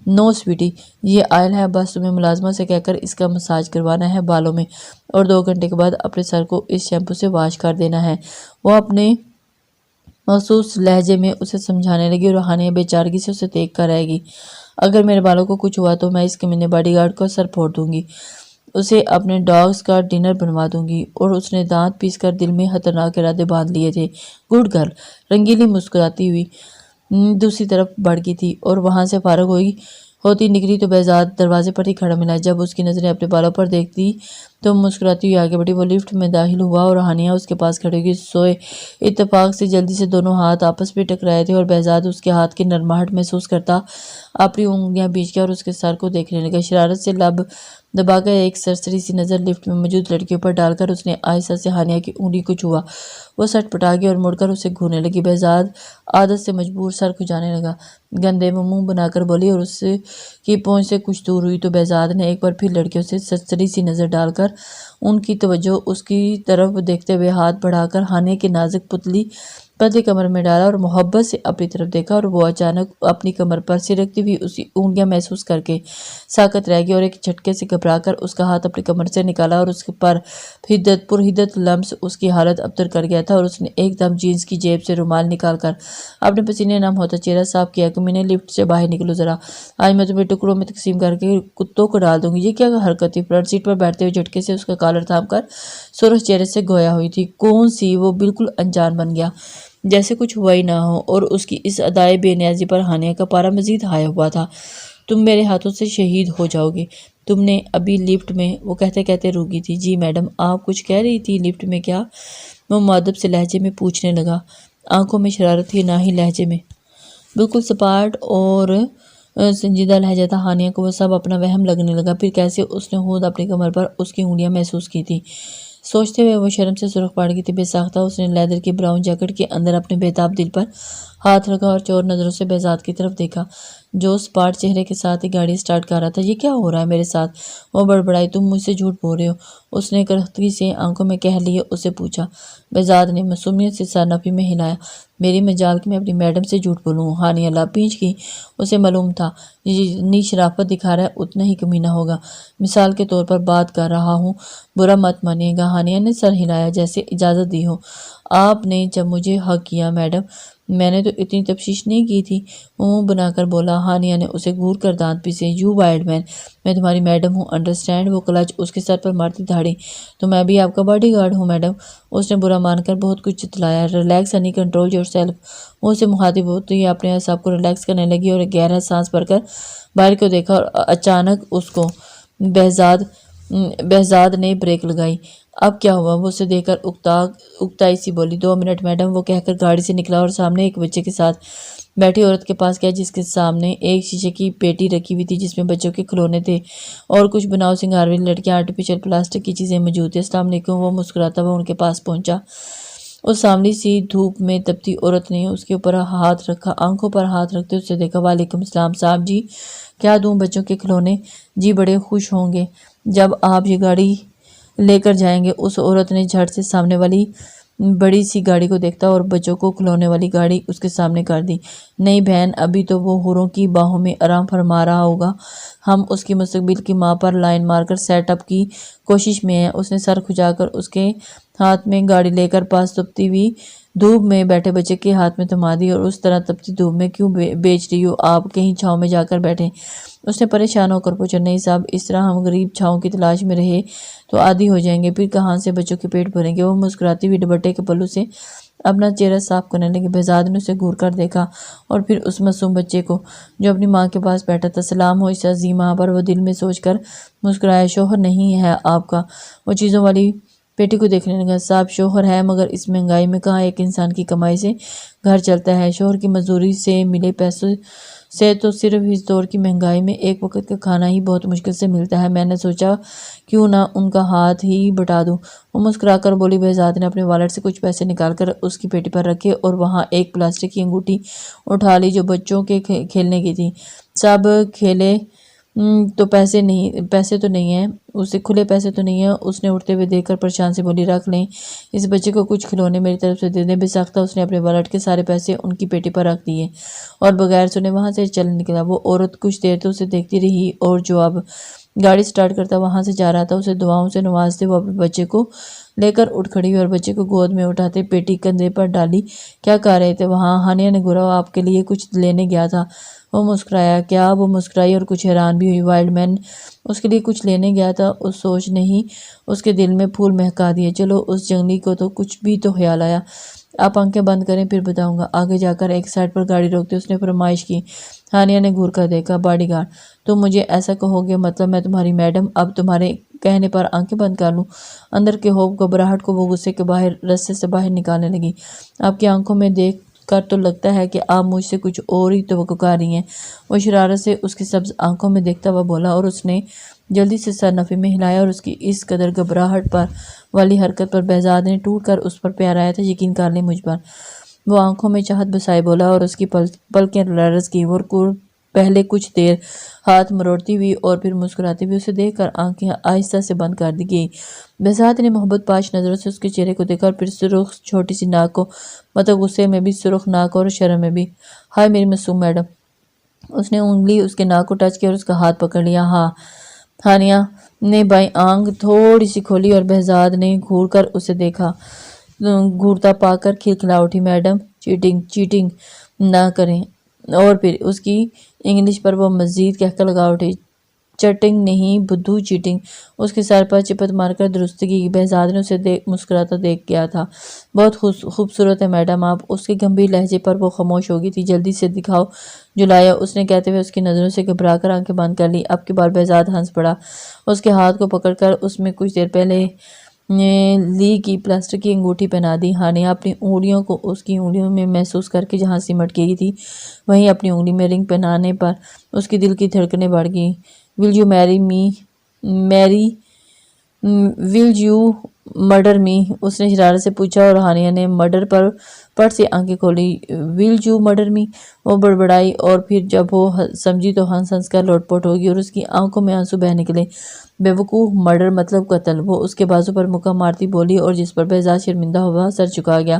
نو سویٹی، یہ آئل ہے، بس تمہیں ملازمہ سے کہہ کر اس کا مساج کروانا ہے بالوں میں، اور 2 گھنٹے کے بعد اپنے سر کو اس شیمپو سے واش کر دینا ہے۔ وہ اپنے مخصوص لہجے میں اسے سمجھانے لگی اور ہانیہ بے چارگی سے اسے دیکھ کر رہ گئی۔ اگر میرے بالوں کو کچھ ہوا تو میں اس کمینے باڈی گارڈ کو سر پھوڑ دوں گی، اسے اپنے ڈاگز کا ڈنر بنوا دوں گی، اور اس نے دانت پیس کر دل میں خطرناک ارادے باندھ لیے تھے۔ گڈ گرل، رنگیلی مسکراتی ہوئی دوسری طرف بڑھ گئی تھی اور وہاں سے فارغ ہوتی نکلی تو بہزاد دروازے پر ہی کھڑا ملا۔ جب اس کی نظریں اپنے بالوں پر دیکھتی تو مسکراتی ہوئی آگے بڑھی۔ وہ لفٹ میں داخل ہوا اور ہانیہ اس کے پاس کھڑی ہوئی سوئے اتفاق سے جلدی سے دونوں ہاتھ آپس میں ٹکرائے تھے اور بہزاد اس کے ہاتھ کی نرماہٹ محسوس کرتا اپنی انگلیاں بیچ کے اور اس کے سر کو دیکھنے لگا۔ شرارت سے لب دبا کر ایک سرسری سی نظر لفٹ میں موجود لڑکیوں پر ڈال کر اس نے آہستہ سے ہانیہ کی انگلی کو چھوا۔ وہ سٹ پٹا گئی اور مڑ کر اسے گھورنے لگی۔ بہزاد عادت سے مجبور سر کھجانے لگا۔ گندے منہ بنا کر بولی اور اس کی پہنچ سے کچھ دور ہوئی تو بہزاد نے ایک بار پھر لڑکیوں سے سرسری سی نظر ڈال کر ان کی توجہ اس کی طرف دیکھتے ہوئے ہاتھ بڑھا کر ہانیہ کی نازک پتلی کمر میں ڈالا اور محبت سے اپنی طرف دیکھا، اور وہ اچانک اپنی کمر پر سر رکھتی ہوئی اس کی انگلیاں محسوس کر کے ساکت رہ گئی اور ایک جھٹکے سے گھبرا کر اس کا ہاتھ اپنی کمر سے نکالا اور اس پر پرحدت لمس اس کی حالت ابتر کر گیا تھا، اور اس نے ایک دم جینز کی جیب سے رومال نکال کر اپنے پسینے نم ہوتا چہرہ صاف کیا کہ میں نے لفٹ سے باہر نکلو ذرا، آج میں تمہیں ٹکڑوں میں تقسیم کر کے کتوں کو ڈال دوں گی۔ یہ کیا حرکت تھی؟ فرنٹ سیٹ پر بیٹھتے ہوئے جھٹکے سے اس کا کالر تھام کر سرخ چہرے سے گویا ہوئی تھی کون سی؟ وہ بالکل انجان بن گیا، جیسے کچھ ہوا ہی نہ ہو، اور اس کی اس ادائے بے نیازی پر ہانیہ کا پارا مزید ہائی ہوا تھا۔ تم میرے ہاتھوں سے شہید ہو جاؤ گے، تم نے ابھی لفٹ میں، وہ کہتے کہتے رک گئی تھی۔ جی میڈم، آپ کچھ کہہ رہی تھی؟ لفٹ میں کیا؟ وہ مؤدب سے لہجے میں پوچھنے لگا، آنکھوں میں شرارت تھی نہ ہی لہجے میں۔ بالکل سپاٹ اور سنجیدہ لہجہ تھا ہانیہ کو، وہ سب اپنا وہم لگنے لگا۔ پھر کیسے اس نے خود اپنی کمر پر اس کی انگلیاں محسوس کی تھی، سوچتے ہوئے وہ شرم سے سرخ پڑ گئی تھی۔ بے ساختہ اس نے لیدر کی براؤن جیکٹ کے اندر اپنے بےتاب دل پر ہاتھ رکھا اور چور نظروں سے بہزاد کی طرف دیکھا جو سپاٹ چہرے کے ساتھ ہی گاڑی سٹارٹ کر رہا تھا۔ یہ کیا ہو رہا ہے میرے ساتھ؟ وہ بڑبڑائی، تم مجھ سے جھوٹ بول رہے ہو، اس نے کرختگی سے آنکھوں میں کہہ لیے اسے پوچھا۔ بہزاد نے معصومیت سے سر نفی میں ہلایا۔ میری مجال کہ میں اپنی میڈم سے جھوٹ بولوں؟ ہانیہ لب بھینچ گئی۔ اسے معلوم تھا جتنی شرافت دکھا رہا ہے اتنا ہی کمینہ ہوگا۔ مثال کے طور پر بات کر رہا ہوں، برا مت مانیے گا۔ ہانیہ نے سر ہلایا جیسے اجازت دی ہو۔ آپ نے جب مجھے حق کیا میڈم، میں نے تو اتنی تفتیش نہیں کی تھی، وہ منہ بنا کر بولا۔ ہانیہ نے اسے گھور کر دانت پیسے۔ یو وائلڈ مین، میں تمہاری میڈم ہوں، انڈرسٹینڈ؟ وہ کلچ اس کے سر پر مارتی دھاڑی۔ تو میں بھی آپ کا باڈی گارڈ ہوں میڈم، اس نے برا مان کر بہت کچھ چتلایا۔ Relax honey, control yourself, وہ اسے مخاطب ہوتی ہی اپنے اعصاب کو ریلیکس کرنے لگی اور ایک گہرا سانس بھر کر باہر کو دیکھا اور اچانک اس کو بہزاد نے بریک لگائی۔ اب کیا ہوا؟ وہ اسے دیکھ کر اکتائی سی بولی۔ 2 منٹ میڈم، وہ کہہ کر گاڑی سے نکلا اور سامنے ایک بچے کے ساتھ بیٹھی عورت کے پاس گیا جس کے سامنے ایک شیشے کی پیٹی رکھی ہوئی تھی جس میں بچوں کے کھلونے تھے اور کچھ بناؤ سنگار والی لڑکیاں، آرٹیفیشل پلاسٹک کی چیزیں موجود تھیں۔ السلام علیکم، وہ مسکراتا ہوا ان کے پاس پہنچا۔ اس سامنے سی دھوپ میں تپتی عورت نے اس کے اوپر ہاتھ رکھا، آنکھوں پر ہاتھ رکھتے اسے دیکھا۔ وعلیکم السلام صاحب جی، کیا دوں؟ بچوں کے کھلونے؟ جی بڑے خوش ہوں گے جب آپ یہ گاڑی لے کر جائیں گے۔ اس عورت نے جھٹ سے سامنے والی بڑی سی گاڑی کو دیکھتا اور بچوں کو کھلونے والی گاڑی اس کے سامنے کر دی۔ نہیں بہن، ابھی تو وہ حوروں کی باہوں میں آرام فرما رہا ہوگا، ہم اس کی مستقبل کی ماں پر لائن مار کر سیٹ اپ کی کوشش میں ہیں۔ اس نے سر کھجا کر اس کے ہاتھ میں گاڑی لے کر پاس تپتی ہوئی دھوپ میں بیٹھے بچے کے ہاتھ میں تھما دی۔ اور اس طرح تپتی دھوپ میں کیوں بیچ رہی ہو آپ؟ کہیں چھاؤں میں جا کر بیٹھیں۔ اس نے پریشان ہو کر پوچھا۔ نہیں صاحب، اس طرح ہم غریب چھاؤں کی تلاش میں رہے تو عادی ہو جائیں گے، پھر کہاں سے بچوں کے پیٹ بھریں گے؟ وہ مسکراتی ہوئی دوپٹے کے پلو سے اپنا چہرہ صاف کرنے لگی۔ بہزاد نے اسے گھور کر دیکھا اور پھر اس معصوم بچے کو جو اپنی ماں کے پاس بیٹھا تھا۔ سلام ہو اس عظیم ماں پر، وہ دل میں سوچ کر مسکرایا۔ شوہر نہیں ہے آپ کا؟ وہ چیزوں والی پیٹی کو دیکھنے لگا۔ صاحب شوہر ہے، مگر اس مہنگائی میں کہاں ایک انسان کی کمائی سے گھر چلتا ہے؟ شوہر کی مزدوری سے ملے پیسوں سے تو صرف اس دور کی مہنگائی میں ایک وقت کا کھانا ہی بہت مشکل سے ملتا ہے۔ میں نے سوچا کیوں نہ ان کا ہاتھ ہی بٹا دوں۔ وہ مسکرا کر بولی۔ بہزاد نے اپنے والیٹ سے کچھ پیسے نکال کر اس کی پیٹی پر رکھے اور وہاں ایک پلاسٹک کی انگوٹھی اٹھا لی جو بچوں کے کھیلنے کی تھی۔ صاحب کھیلے تو پیسے تو نہیں ہیں، اسے کھلے پیسے تو نہیں ہیں؟ اس نے اٹھتے ہوئے دیکھ کر پریشان سے بولی۔ رکھ لیں، اس بچے کو کچھ کھلونے میری طرف سے دے دیں۔ بے ساختہ اس نے اپنے والیٹ کے سارے پیسے ان کی پیٹی پر رکھ دیے اور بغیر سنے وہاں سے چل نکلا۔ وہ عورت کچھ دیر تو اسے دیکھتی رہی اور جو اب گاڑی سٹارٹ کرتا وہاں سے جا رہا تھا اسے دعاؤں سے نوازتے وہ اپنے بچے کو لے کر اٹھ کھڑی ہوئی اور بچے کو گود میں اٹھاتے پیٹی کندھے پر ڈالی۔ کیا کر رہے تھے وہاں؟ ہانیہ نے گھورا۔ آپ کے لیے کچھ لینے گیا تھا۔ وہ مسکرایا۔ کیا؟ وہ مسکرائی اور کچھ حیران بھی ہوئی۔ وائلڈ مین اس کے لیے کچھ لینے گیا تھا؟ اس سوچ نے ہی اس کے دل میں پھول مہکا دیے۔ چلو اس جنگلی کو تو کچھ بھی تو خیال آیا۔ آپ آنکھیں بند کریں پھر بتاؤں گا۔ آگے جا کر ایک سائڈ پر گاڑی روکتے اس نے فرمائش کی۔ ہانیہ نے گھور کر دیکھا۔ Body guard? تم مجھے ایسا کہو گے؟ مطلب میں تمہاری میڈم اب تمہارے کہنے پر آنکھیں بند کر لوں؟ اندر کے خوف گھبراہٹ کو وہ غصے کے رستے سے باہر نکالنے لگی۔ آپ کی آنکھوں میں دیکھ کر تو لگتا ہے کہ آپ مجھ سے کچھ اور ہی توقع کر رہی ہیں۔ وہ شرارت سے اس کی سبز آنکھوں میں دیکھتا ہوا بولا اور اس نے جلدی سے سر نفی میں ہلایا اور اس کی اس قدر گھبراہٹ والی حرکت پر بہزاد نے ٹوٹ کر اس پر پیار آیا تھا۔ یقین کر لیں مجھ پر۔ وہ آنکھوں میں چاہت بسائے بولا اور اس کی پلکیں لرز گئیں۔ وہ پہلے کچھ دیر ہاتھ مروڑتی ہوئی اور پھر مسکراتی ہوئی اسے دیکھ کر آنکھیں آہستہ سے بند کر دی گئی۔ بہزاد نے محبت پاش نظروں سے اس کے چہرے کو دیکھا اور پھر سرخ چھوٹی سی ناک کو، مطلب غصے میں بھی سرخ ناک اور شرم میں بھی۔ ہائے میری معصوم میڈم۔ اس نے انگلی اس کے ناک کو ٹچ کیا اور اس کا ہاتھ پکڑ لیا۔ ہاں۔ ہانیہ نے بائیں آنکھ تھوڑی سی کھولی اور بہزاد نے گھور کر اسے دیکھا۔ گھورتا پا کر کھلکھلا اٹھی۔ میڈم چیٹنگ نہ کریں۔ اور پھر اس کی انگلش پر وہ مزید کہکہ لگا اٹھی۔ چٹنگ نہیں بدھو، چیٹنگ۔ اس کے سر پر چپت مار کر درستگی کی۔ بہزاد نے اسے مسکراتا دیکھ گیا تھا۔ بہت خوبصورت ہے میڈم آپ۔ اس کے گمبھیر لہجے پر وہ خاموش ہو گئی تھی۔ جلدی سے دکھاؤ جو لایا، اس نے کہتے ہوئے اس کی نظروں سے گھبرا کر آنکھیں بند کر لی۔ اب کی بار بہزاد ہنس پڑا۔ اس کے ہاتھ کو پکڑ کر اس میں کچھ دیر پہلے لی کی پلاسٹک کی انگوٹھی پہنا دی۔ ہانیہ اپنی انگلیوں کو اس کی انگلیوں میں محسوس کر کے جہاں سمٹ گئی تھی وہیں اپنی انگلی میں رنگ پہنانے پر اس کی دل کی دھڑکنیں بڑھ گئیں۔ ول یو میری می؟ ول یو مرڈر می؟ اس نے شرارت سے پوچھا اور ہانیہ نے مرڈر پر پٹ سے آنکھیں کھولی۔ ول یو مرڈر می؟ وہ بڑبڑائی اور پھر جب وہ سمجھی تو ہنس ہنس کر لوٹ پوٹ ہوگی اور اس کی آنکھوں میں آنسو بہہ نکلے۔ بیوقوف، مرڈر مطلب قتل۔ وہ اس کے بازو پر مکہ مارتی بولی اور جس پر بہزاد شرمندہ ہوا سر جھکا گیا۔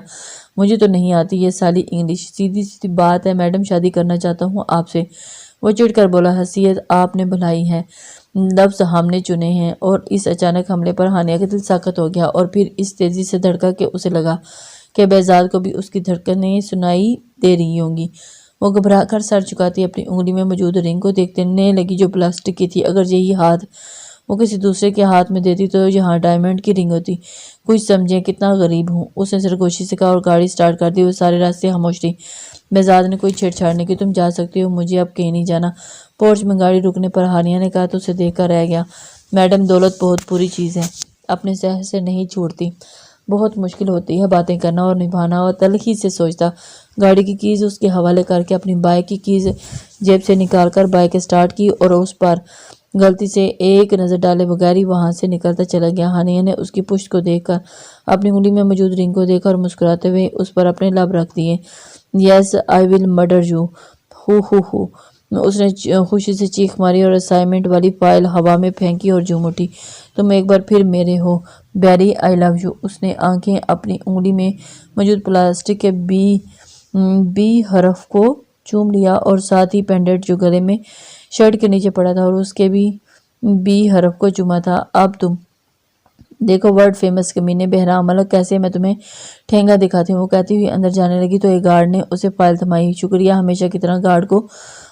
مجھے تو نہیں آتی یہ سالی انگلش۔ سیدھی سی بات ہے میڈم، شادی کرنا چاہتا ہوں آپ سے۔ وہ چڑھ کر بولا۔ حیثیت آپ نے بھلائی ہے، لفظ ہم نے چنے ہیں۔ اور اس اچانک حملے پر ہانیہ کا دل ساخت ہو گیا اور پھر اس تیزی سے دھڑکا کہ اسے لگا کہ بہزاد کو بھی اس کی دھڑکنیں سنائی دے رہی ہوں گی۔ وہ گھبرا کر سر چکاتی اپنی انگلی میں موجود رنگ کو دیکھنے لگی جو پلاسٹک کی تھی۔ اگر یہی ہاتھ وہ کسی دوسرے کے ہاتھ میں دیتی تو یہاں ڈائمنڈ کی رنگ ہوتی۔ کچھ سمجھیں کتنا غریب ہوں، اس نے سرگوشی سے کہا اور گاڑی سٹارٹ کر دی۔ وہ سارے راستے خاموش رہی۔ بہزاد نے کوئی چھیڑ چھاڑ نہیں کی۔ تم جا سکتی ہو، مجھے اب کہیں نہیں جانا۔ پورچ میں گاڑی رکنے پر ہانیہ نے کہا تو اسے دیکھ کر رہ گیا۔ میڈم، دولت بہت بری چیز ہے، اپنے سحر سے نہیں چھوڑتی۔ بہت مشکل ہوتی ہے باتیں کرنا اور نبھانا۔ اور تلخی سے سوچتا، گاڑی کی کیز اس کے حوالے کر کے اپنی بائک کی کیز جیب سے نکال کر بائک سٹارٹ کی اور اس پر غلطی سے ایک نظر ڈالے بغیر ہی وہاں سے نکلتا چلا گیا۔ ہانیہ نے اس کی پشت کو دیکھ کر اپنی انگلی میں موجود رنگ کو دیکھا اور مسکراتے ہوئے اس پر اپنے لب رکھ دیے۔ یس آئی ول مرڈر یو، ہو ہو ہو۔ اس نے خوشی سے چیخ ماری اور اسائنمنٹ والی فائل ہوا میں پھینکی اور جھوم اٹھی۔ تم ایک بار پھر میرے ہو بیری، آئی لو یو۔ اس نے آنکھیں اپنی انگلی میں موجود پلاسٹک کے بی حرف کو چوم لیا اور ساتھ ہی پینڈنٹ جو گلے میں شرٹ کے نیچے پڑا تھا اور اس کے بھی بی حرف کو چوما تھا۔ اب تم دیکھو ورلڈ فیمس کمینے، بہرام ملک، کیسے میں تمہیں ٹھینگا دکھاتی ہوں۔ وہ کہتی ہوئی اندر جانے لگی تو ایک گارڈ نے اسے فائل تھمائی۔ شکریہ۔ ہمیشہ کی طرح گارڈ کو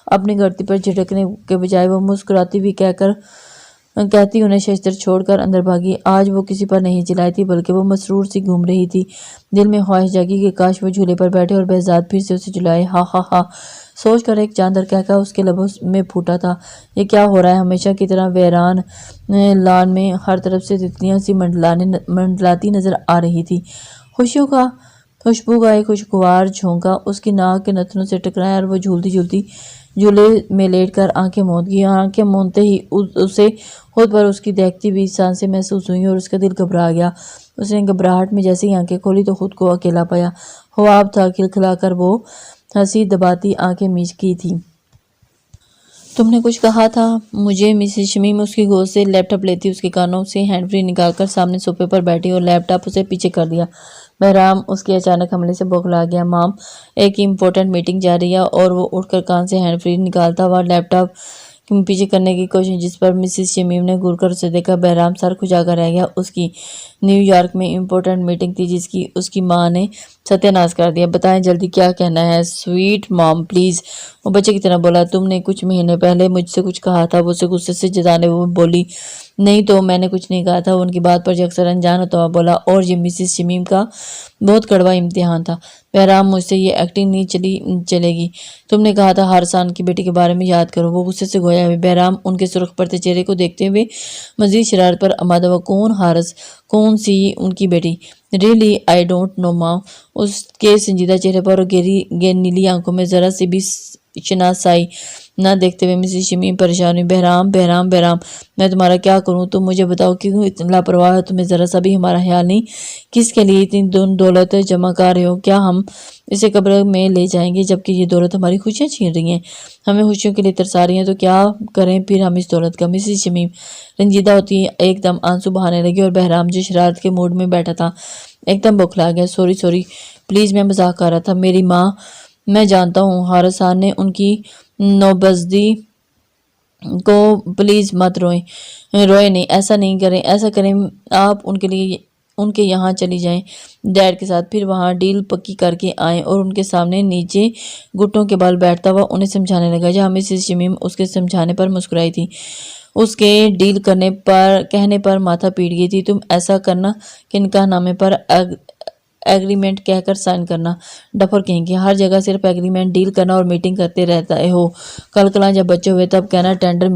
اپنی گردن پر جھٹکنے کے بجائے وہ مسکراتی ہوئی کہتی انہیں ششتر چھوڑ کر اندر بھاگی۔ آج وہ کسی پر نہیں چلائی تھی بلکہ وہ مسرور سی گھوم رہی تھی۔ دل میں خواہش جاگی کہ کاش وہ جھولے پر بیٹھے اور بہزاد پھر سے اسے جھلائے۔ ہا ہا ہا سوچ کر ایک جاندار کہکا اس کے لبوں میں پھوٹا تھا۔ یہ کیا ہو رہا ہے؟ ہمیشہ کی طرح ویران لان میں ہر طرف سے تتلیاں سی منڈلاتی نظر آ رہی تھی۔ خوشیوں کا خوشبو کا ایک خوشگوار جھونکا اس کی ناک کے نتنوں سے ٹکرایا اور وہ جھولتی جھولتی جھولے میں لیٹ کر آنکھیں موند گئی۔ آنکھیں موندتے ہی اسے خود پر اس کی دہکتی ہوئی سانسیں محسوس ہوئیں اور اس کا دل گھبرا گیا۔ اس نے گھبراہٹ میں جیسے ہی آنکھیں کھولی تو خود کو اکیلا پایا۔ خواب تھا، کھلکھلا کر وہ ہنسی، دباتی آنکھیں میچ کی تھی۔ تم نے کچھ کہا تھا مجھے؟ مسز شمیم اس کی گود سے لیپ ٹاپ لیتی اس کے کانوں سے ہینڈ فری نکال کر سامنے صوفے پر بیٹھی اور لیپ ٹاپ اسے پیچھے کر دیا۔ بہرام اس کے اچانک حملے سے بوکھلا گیا۔ مام، ایک امپورٹنٹ میٹنگ جا رہی ہے۔ اور وہ اٹھ کر کان سے ہینڈ فری نکالتا ہوا لیپ ٹاپ پیچھے کرنے کی کوشش، جس پر مسز شمیم نے گھور کر اسے دیکھا۔ بہرام سر کھجا کر رہ گیا۔ اس کی نیو یارک میں امپورٹنٹ میٹنگ تھی جس کی اس کی ماں نے ستیہ ناش کر دیا۔ بتائیں جلدی کیا کہنا ہے؟ سویٹ مام پلیز، وہ بچے کی طرح بولا۔ تم نے کچھ مہینے پہلے مجھ سے کچھ کہا تھا۔ وہ اسے غصے سے جتانے ہوئے بولی۔ نہیں تو میں نے کچھ نہیں کہا تھا، وہ ان کی بات پر اکثر انجان ہوتا ہوا بولا۔ اور یہ مسز شمیم کا بہت کڑوا امتحان تھا۔ بہرام مجھ سے یہ ایکٹنگ نہیں چلے گی۔ تم نے کہا تھا ہارسان کی بیٹی کے بارے میں یاد کرو۔ وہ غصے سے گویا ہوئی۔ بہرام ان کے سرخ پڑتے چہرے کو دیکھتے ہوئے مزید شرارت پر آمادہ ہوا۔ کون ہارس؟ کون سی ان کی بیٹی؟ ریئلی آئی ڈونٹ نو ماں۔ اس کے سنجیدہ چہرے پر اور گہری نیلی آنکھوں میں ذرا سی بھی شناسائی نہ دیکھتے ہوئے مسز شمیم پریشان ہوئی۔ بہرام بہرام بہرام، میں تمہارا کیا کروں؟ تم مجھے بتاؤ کیوں اتنا لاپرواہ ہو؟ تمہیں ذرا سا بھی ہمارا خیال نہیں؟ کس کے لیے اتنی دولت جمع کر رہے ہو؟ کیا ہم اسے قبر میں لے جائیں گے جبکہ یہ دولت ہماری خوشیاں چھین رہی ہیں؟ ہمیں خوشیوں کے لیے ترسا رہی ہیں تو کیا کریں پھر ہم اس دولت کا؟ مسز شمیم رنجیدہ ہوتی ایک دم آنسو بہانے لگی اور بہرام جو شرارت کے موڈ میں بیٹھا تھا ایک دم بوکھلا گیا۔ سوری پلیز، میں مذاق کر رہا تھا۔ میری ماں، میں جانتا ہوں ہارسان نے ان کی نوبزدی کو، پلیز مت روئے نہیں، ایسا نہیں کریں، ایسا کریں آپ ان کے یہاں چلی جائیں ڈیڈ کے ساتھ، پھر وہاں ڈیل پکی کر کے آئیں۔ اور ان کے سامنے نیچے گھٹنوں کے بال بیٹھتا ہوا انہیں سمجھانے لگا، جہاں مسز شمیم اس کے سمجھانے پر مسکرائی تھی، اس کے ڈیل کہنے پر ماتھا پیٹ گئی تھی۔ تم ایسا کرنا کہ نکاح نامے پر ایگریمنٹ کہہ کر سائن کرنا، ڈفر کہیں گے، ہر جگہ صرف ایگریمنٹ، ڈیل کرنا اور میٹنگ کرتے رہتا ہو۔ کل کلاں جب بچے ہوئے تب کہنا ٹینڈر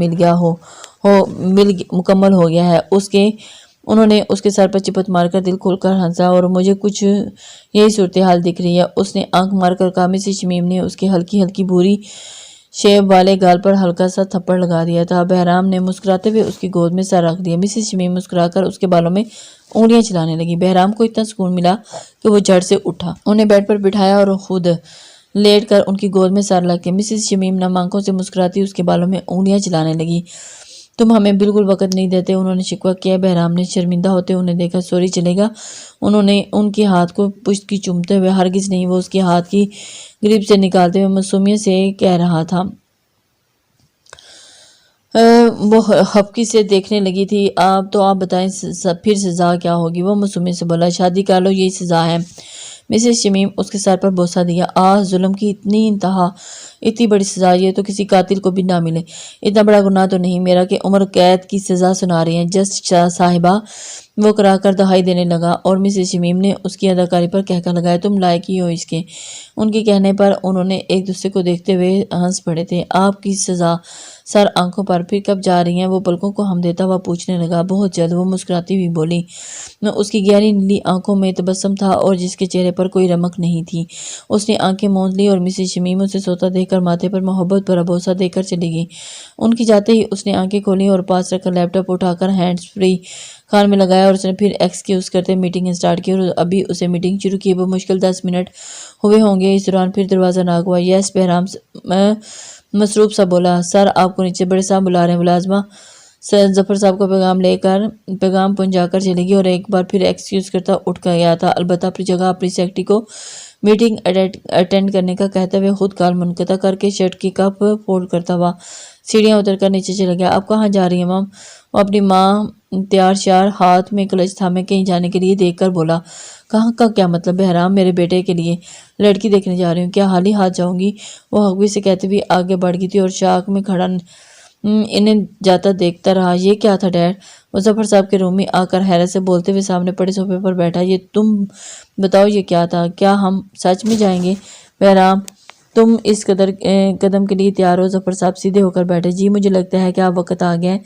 مکمل ہو گیا ہے۔ انہوں نے اس کے سر پر چپت مار کر دل کھول کر ہنسا۔ اور مجھے کچھ یہی صورتحال دکھ رہی ہے، اس نے آنکھ مار کر کہا۔ مسز شمیم نے اس کے ہلکی بھوری شیب والے گال پر ہلکا سا تھپڑ لگا دیا تھا۔ بہرام نے مسکراتے ہوئے اس کی گود میں سر رکھ دیا۔ مسز شمیم مسکرا کر اس کے بالوں میں انگلیاں چلانے لگی۔ بہرام کو اتنا سکون ملا کہ وہ جھٹ سے اٹھا، انہیں بیڈ پر بٹھایا اور خود لیٹ کر ان کی گود میں سر رکھ کے مسز شمیم نم آنکھوں سے مسکراتی اس کے بالوں میں انگلیاں چلانے لگی۔ تم ہمیں بالکل وقت نہیں دیتے، انہوں نے شکوہ کیا۔ بہرام نے شرمندہ ہوتے انہیں دیکھا۔ سوری، چلے گا؟ انہوں نے ان کے ہاتھ کو پشت کی چومتے ہوئے، ہرگز نہیں، وہ اس کے ہاتھ کی گریپ سے نکالتے ہوئے معصومیت سے کہہ رہا تھا۔ وہ ہفکی سے دیکھنے لگی تھی۔ آپ بتائیں پھر سزا کیا ہوگی؟ وہ معصومیت سے بولا، شادی کر لو، یہی سزا ہے۔ مسز شمیم اس کے سر پر بوسہ دیا۔ ظلم کی اتنی انتہا، اتنی بڑی سزا، یہ تو کسی قاتل کو بھی نہ ملے۔ اتنا بڑا گناہ تو نہیں میرا کہ عمر قید کی سزا سنا رہی ہیں جسٹ صاحبہ۔ وہ کرا کر دہائی دینے لگا اور مسز شمیم نے اس کی اداکاری پر کہکا لگایا۔ تم لائق ہی ہو اس کے۔ ان کے کہنے پر انہوں نے ایک دوسرے کو دیکھتے ہوئے ہنس پڑے تھے۔ آپ کی سزا سر آنکھوں پر، پھر کب جا رہی ہیں؟ وہ پلکوں کو ہم دیتا ہوا پوچھنے لگا۔ بہت جلد، وہ مسکراتی ہوئی بولی۔ اس کی گہری نیلی آنکھوں میں تبسم تھا اور جس کے چہرے پر کوئی رمق نہیں تھی۔ اس نے آنکھیں موند لی اور مسز شمیم اسے سوتا دیکھ کر ماتھے پر محبت بھرا بوسہ دے کر چلی گئی۔ ان کی جاتے ہی اس نے آنکھیں کھولی اور پاس رکھ کر لیپ ٹاپ اٹھا کر ہینڈز فری کان میں لگایا اور اس نے پھر ایکسکیوز کرتے میٹنگ سٹارٹ کی اور ابھی اسے میٹنگ شروع کی بمشکل 10 منٹ ہوئے ہوں گے۔ اس دوران پھر دروازہ ناک ہوا۔ یس، بہرام مصروف سا بولا۔ سر آپ کو نیچے بڑے صاحب بلا رہے ہیں۔ ملازمہ ظفر صاحب کو پیغام پہنچا کر چلے گی اور ایک بار پھر ایکسکیوز کرتا اٹھ گیا تھا، البتہ اپنی جگہ اپنی سیکرٹری کو میٹنگ اٹینڈ کرنے کا کہتے ہوئے خود کال منقطع کر کے شرٹ کی کپ فولڈ کرتا ہوا سیڑھیاں اتر کر نیچے چلا گیا۔ آپ کہاں جا رہی ہیں مام؟ وہ اپنی ماں تیار شیار ہاتھ میں کلچ تھامے کہیں جانے کے لیے دیکھ کر بولا۔ کہاں کا کیا مطلب بہرام؟ میرے بیٹے کے لیے لڑکی دیکھنے جا رہی ہوں۔ کیا حال ہی ہاتھ جاؤں گی؟ وہ حقبی سے کہتے ہوئے آگے بڑھ گئی تھی اور شاک میں کھڑا انہیں جاتا دیکھتا رہا۔ یہ کیا تھا ڈیڈ؟ وہ ظفر صاحب کے روم میں آ کر حیرت سے بولتے ہوئے سامنے پڑے صوفے پر بیٹھا۔ یہ تم بتاؤ یہ کیا تھا؟ کیا ہم سچ میں جائیں گے؟ بہرام تم اس قدم کے لیے تیار ہو؟ ظفر صاحب سیدھے ہو کر بیٹھے۔ جی مجھے لگتا ہے کہ اب وقت آ گیا ہے۔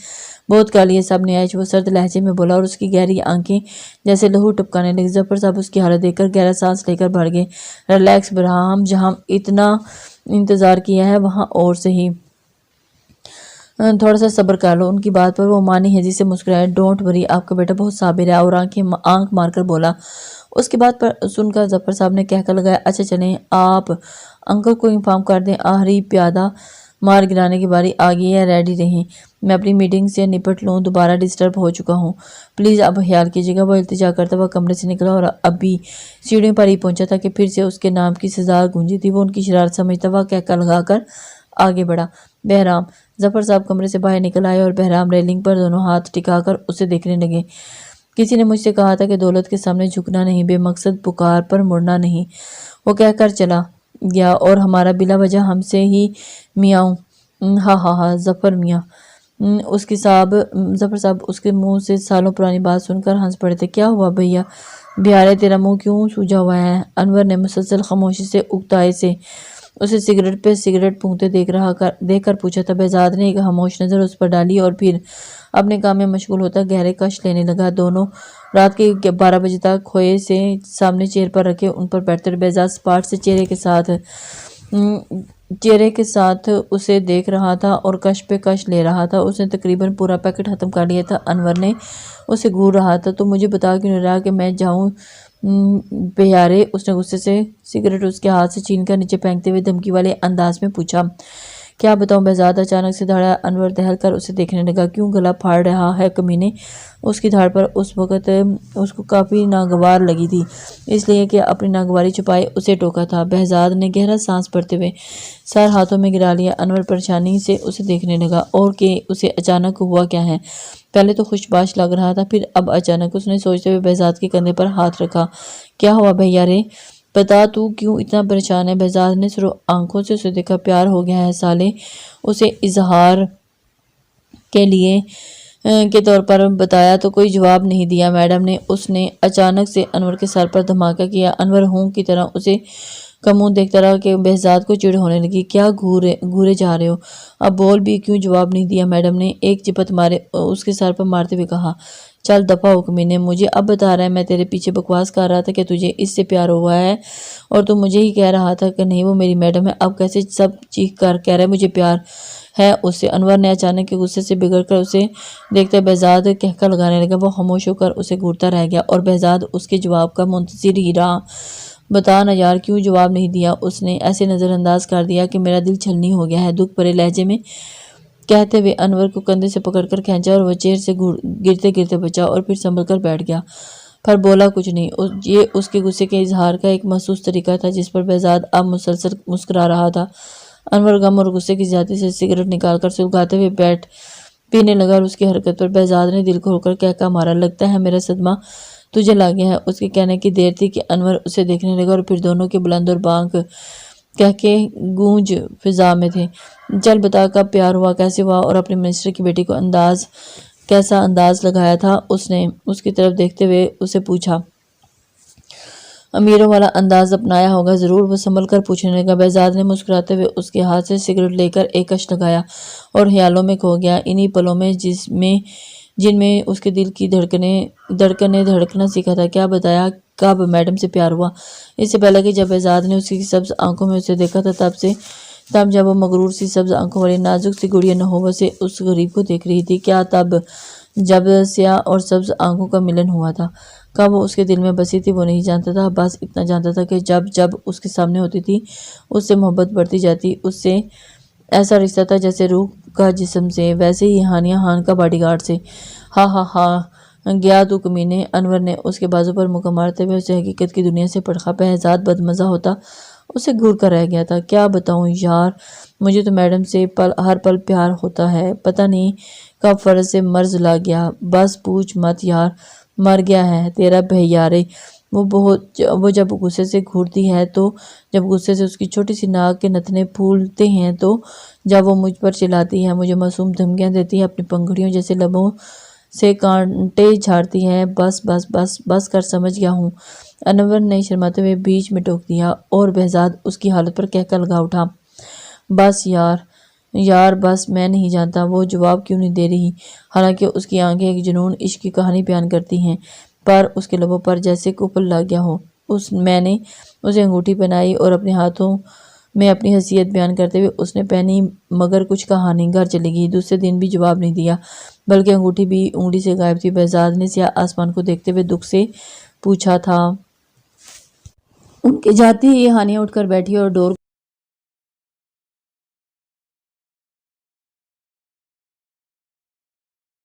بہت کالی سب نے وہ سرد لہجے میں بولا اور اس کی گہری آنکھیں جیسے لہو ٹپکانے لگی۔ ظفر صاحب اس کی حالت دیکھ کر گہرا سانس لے کر بڑھ گئے۔ ریلیکس بہرام، جہاں اتنا انتظار کیا ہے وہاں اور صحیح تھوڑا سا صبر کر لو۔ ان کی بات پر وہ مانی ہجی سے مسکرائے۔ ڈونٹ وری، آپ کا بیٹا بہت صابر ہے، اور آنکھ مار کر بولا۔ اس کی بات پر سن کر ظفر صاحب نے کہکا لگایا۔ اچھا چلیں، آپ انکل کو انفارم کر دیں، آخری پیادہ مار گرانے کی باری آ گئی ہے، ریڈی رہیں۔ میں اپنی میٹنگ سے نپٹ لوں، دوبارہ ڈسٹرب ہو چکا ہوں، پلیز اب خیال کیجیے گا۔ وہ التجا کرتا ہوا کمرے سے نکلا اور ابھی سیڑھیوں پر ہی پہنچا تھا کہ پھر سے اس کے نام کی سزا گونجی تھی۔ وہ ان کی شرارت سمجھتا ہوا کہکا لگا کر آگے بڑھا۔ بہرام۔ ظفر صاحب کمرے سے باہر نکل آئے اور بہرام ریلنگ پر دونوں ہاتھ ٹکا کر اسے دیکھنے لگے۔ کسی نے مجھ سے کہا تھا کہ دولت کے سامنے جھکنا نہیں، بے مقصد پکار پر مڑنا نہیں، وہ کہہ کر چلا گیا۔ اور ہمارا بلا وجہ ہم سے ہی میاؤں، ہاں ہاں ہاں ظفر میاں۔ ظفر صاحب اس کے منہ سے سالوں پرانی بات سن کر ہنس پڑے تھے۔ کیا ہوا بھیا بیارے، تیرا منہ کیوں سوجا ہوا ہے؟ انور نے مسلسل خاموشی سے اکتائے سے اسے سگریٹ پہ سگریٹ پھونکتے دیکھ کر پوچھا تھا۔ بہزاد نے ایک خاموش نظر اس پر ڈالی اور پھر اپنے کام میں مشغول ہوتا گہرے کش لینے لگا۔ دونوں رات کے 12 بجے تک کھوئے سے سامنے چیئر پر رکھے ان پر بیٹھتے رہے۔ بہزاد سپاٹ سے چہرے کے ساتھ اسے دیکھ رہا تھا اور کش پہ کش لے رہا تھا۔ اس نے تقریباً پورا پیکٹ ختم کر لیا تھا۔ انور نے اسے گھور رہا تھا۔ تو مجھے بتا کیوں نہیں رہا کہ میں جاؤں بیارے؟ اس نے غصے سے سگریٹ اس کے ہاتھ سے چھین کر نیچے پھینکتے ہوئے دھمکی والے انداز میں پوچھا۔ کیا بتاؤں بہزاد؟ اچانک سے دھڑا۔ انور دہل کر اسے دیکھنے لگا۔ کیوں گلا پھاڑ رہا ہے کمینے؟ اس کی دھاڑ پر اس وقت اس کو کافی ناگوار لگی تھی، اس لیے کہ اپنی ناگواری چھپائے اسے ٹوکا تھا۔ بہزاد نے گہرا سانس بھرتے ہوئے سر ہاتھوں میں گرا لیا۔ انور پریشانی سے اسے دیکھنے لگا اور کہ اسے اچانک ہوا کیا ہے۔ پہلے تو خوش باش لگ رہا تھا، پھر اب اچانک۔ اس نے سوچتے ہوئے بہزاد کے کندھے پر ہاتھ رکھا۔ کیا ہوا بھیا رے؟ بتا تو کیوں اتنا پریشان ہے؟ بہزاد نے سرخ آنکھوں سے اسے دیکھا۔ پیار ہو گیا ہے سالے، اسے اظہار کے طور پر بتایا تو کوئی جواب نہیں دیا میڈم نے۔ اس نے اچانک سے انور کے سر پر دھماکہ کیا۔ انور ہوں کی طرح اسے کا منہ دیکھتا رہا کہ بہزاد کو چڑ ہونے لگی۔ کیا گھورے جا رہے ہو؟ اب بول بھی کیوں جواب نہیں دیا میڈم نے ایک چپت اس کے سر پر مارتے ہوئے کہا۔ چل دفعہ ہو کمینے، مجھے اب بتا رہا ہے میں تیرے پیچھے بکواس کر رہا تھا کہ تجھے اس سے پیار ہوا ہے اور تو مجھے ہی کہہ رہا تھا کہ نہیں وہ میری میڈم ہے، اب کیسے سب چیخ کر کہہ رہا ہے مجھے پیار ہے اس سے؟ انور نے اچانک کے غصے سے بگڑ کر اسے دیکھتے بہزاد کہکا لگانے لگا۔ وہ خاموش ہو کر اسے گھورتا رہ گیا اور بہزاد اس کے جواب کا منتظر ہی رہا۔ بتا نا یار کیوں جواب نہیں دیا؟ اس نے ایسے نظر انداز کر دیا کہ میرا دل چھلنی ہو گیا ہے، دکھ بھرے لہجے میں کہتے ہوئے انور کو کندھے سے پکڑ کر کھینچا اور وہ چیئر سے گرتے گرتے بچا اور پھر سنبھل کر بیٹھ گیا، پر بولا کچھ نہیں۔ یہ اس کے غصے کے اظہار کا ایک مخصوص طریقہ تھا جس پر بہزاد اب مسلسل مسکرا رہا تھا۔ انور غم اور غصے کی زیادتی سے سگریٹ نکال کر سلگاتے ہوئے پینے لگا اور اس کی حرکت پر بہزاد نے دل کھول کر کہکا مارا۔ لگتا ہے میرا صدمہ تجھے لا گیا ہے۔ اس کے کہنے کی دیر تھی کہ انور اسے دیکھنے لگا اور پھر دونوں کے بلند اور بانک کہہ کے گونج فضا میں تھے۔ چل بتا کب پیار ہوا، کیسے ہوا اور اپنے منسٹر کی بیٹی کو کیسا انداز لگایا تھا؟ اس نے اس کی طرف دیکھتے ہوئے اسے پوچھا۔ امیروں والا انداز اپنایا ہوگا ضرور، وہ سنبھل کر پوچھنے لگا۔ بہزاد نے مسکراتے ہوئے اس کے ہاتھ سے سگریٹ لے کر ایک کش لگایا اور خیالوں میں کھو گیا، انہی پلوں میں جن میں اس کے دل کی دھڑکنیں دھڑکنا سیکھا تھا۔ کیا بتایا کب میڈم سے پیار ہوا؟ اس سے پہلے کہ جب بہزاد نے اس کی سبز آنکھوں میں اسے دیکھا تھا تب جب وہ مغرور سی سبز آنکھوں والی نازک سی گڑیا نہوہ سے اس غریب کو دیکھ رہی تھی؟ کیا تب جب سیاہ اور سبز آنکھوں کا ملن ہوا تھا؟ کب وہ اس کے دل میں بسی تھی وہ نہیں جانتا تھا، بس اتنا جانتا تھا کہ جب اس کے سامنے ہوتی تھی اس سے محبت بڑھتی جاتی، اس سے ایسا رشتہ تھا جیسے روح کا جسم سے، ویسے ہی ہانیہ خان کا باڈی گارڈ سے۔ ہاں ہاں ہاں گیا تو کمینے، انور نے اس کے بازو پر مکہ مارتے ہوئے اسے حقیقت کی دنیا سے پرکھا۔ بہزاد بدمزہ ہوتا اسے گھور کر رہ گیا تھا۔ کیا بتاؤں یار، مجھے تو میڈم سے ہر پل پیار ہوتا ہے، پتہ نہیں کب فرض سے مرض لا گیا۔ بس پوچھ مت یار، مر گیا ہے تیرا بھیارے۔ وہ جب غصے سے گھورتی ہے تو، جب غصے سے اس کی چھوٹی سی ناک کے نتنے پھولتے ہیں تو، جب وہ مجھ پر چلاتی ہے، مجھے معصوم دھمکیاں دیتی ہے، اپنی پنکھڑیوں جیسے لبوں سے کانٹے جھاڑتی ہے، بس بس بس بس کر سمجھ گیا ہوں، انور نے شرماتے ہوئے بیچ میں ٹوک دیا اور بہزاد اس کی حالت پر کہہ کر لگا اٹھا۔ بس یار بس، میں نہیں جانتا وہ جواب کیوں نہیں دے رہی، حالانکہ اس کی آنکھیں ایک جنون عشق کی کہانی بیان کرتی ہیں، پر اس کے لبوں پر جیسے کوپل لگ گیا ہو۔ میں نے اسے انگوٹھی پہنائی اور اپنے ہاتھوں میں اپنی حیثیت بیان کرتے ہوئے اس نے پہنی، مگر کچھ کہا نہیں، گھر چلی گئی۔ دوسرے دن بھی جواب نہیں دیا، بلکہ انگوٹھی بھی انگلی سے غائب تھی۔ بہزاد نے سیاہ آسمان کو دیکھتے ہوئے دکھ سے پوچھا تھا۔ ان کے جاتے ہی ہانیہ اٹھ کر بیٹھی اور ڈور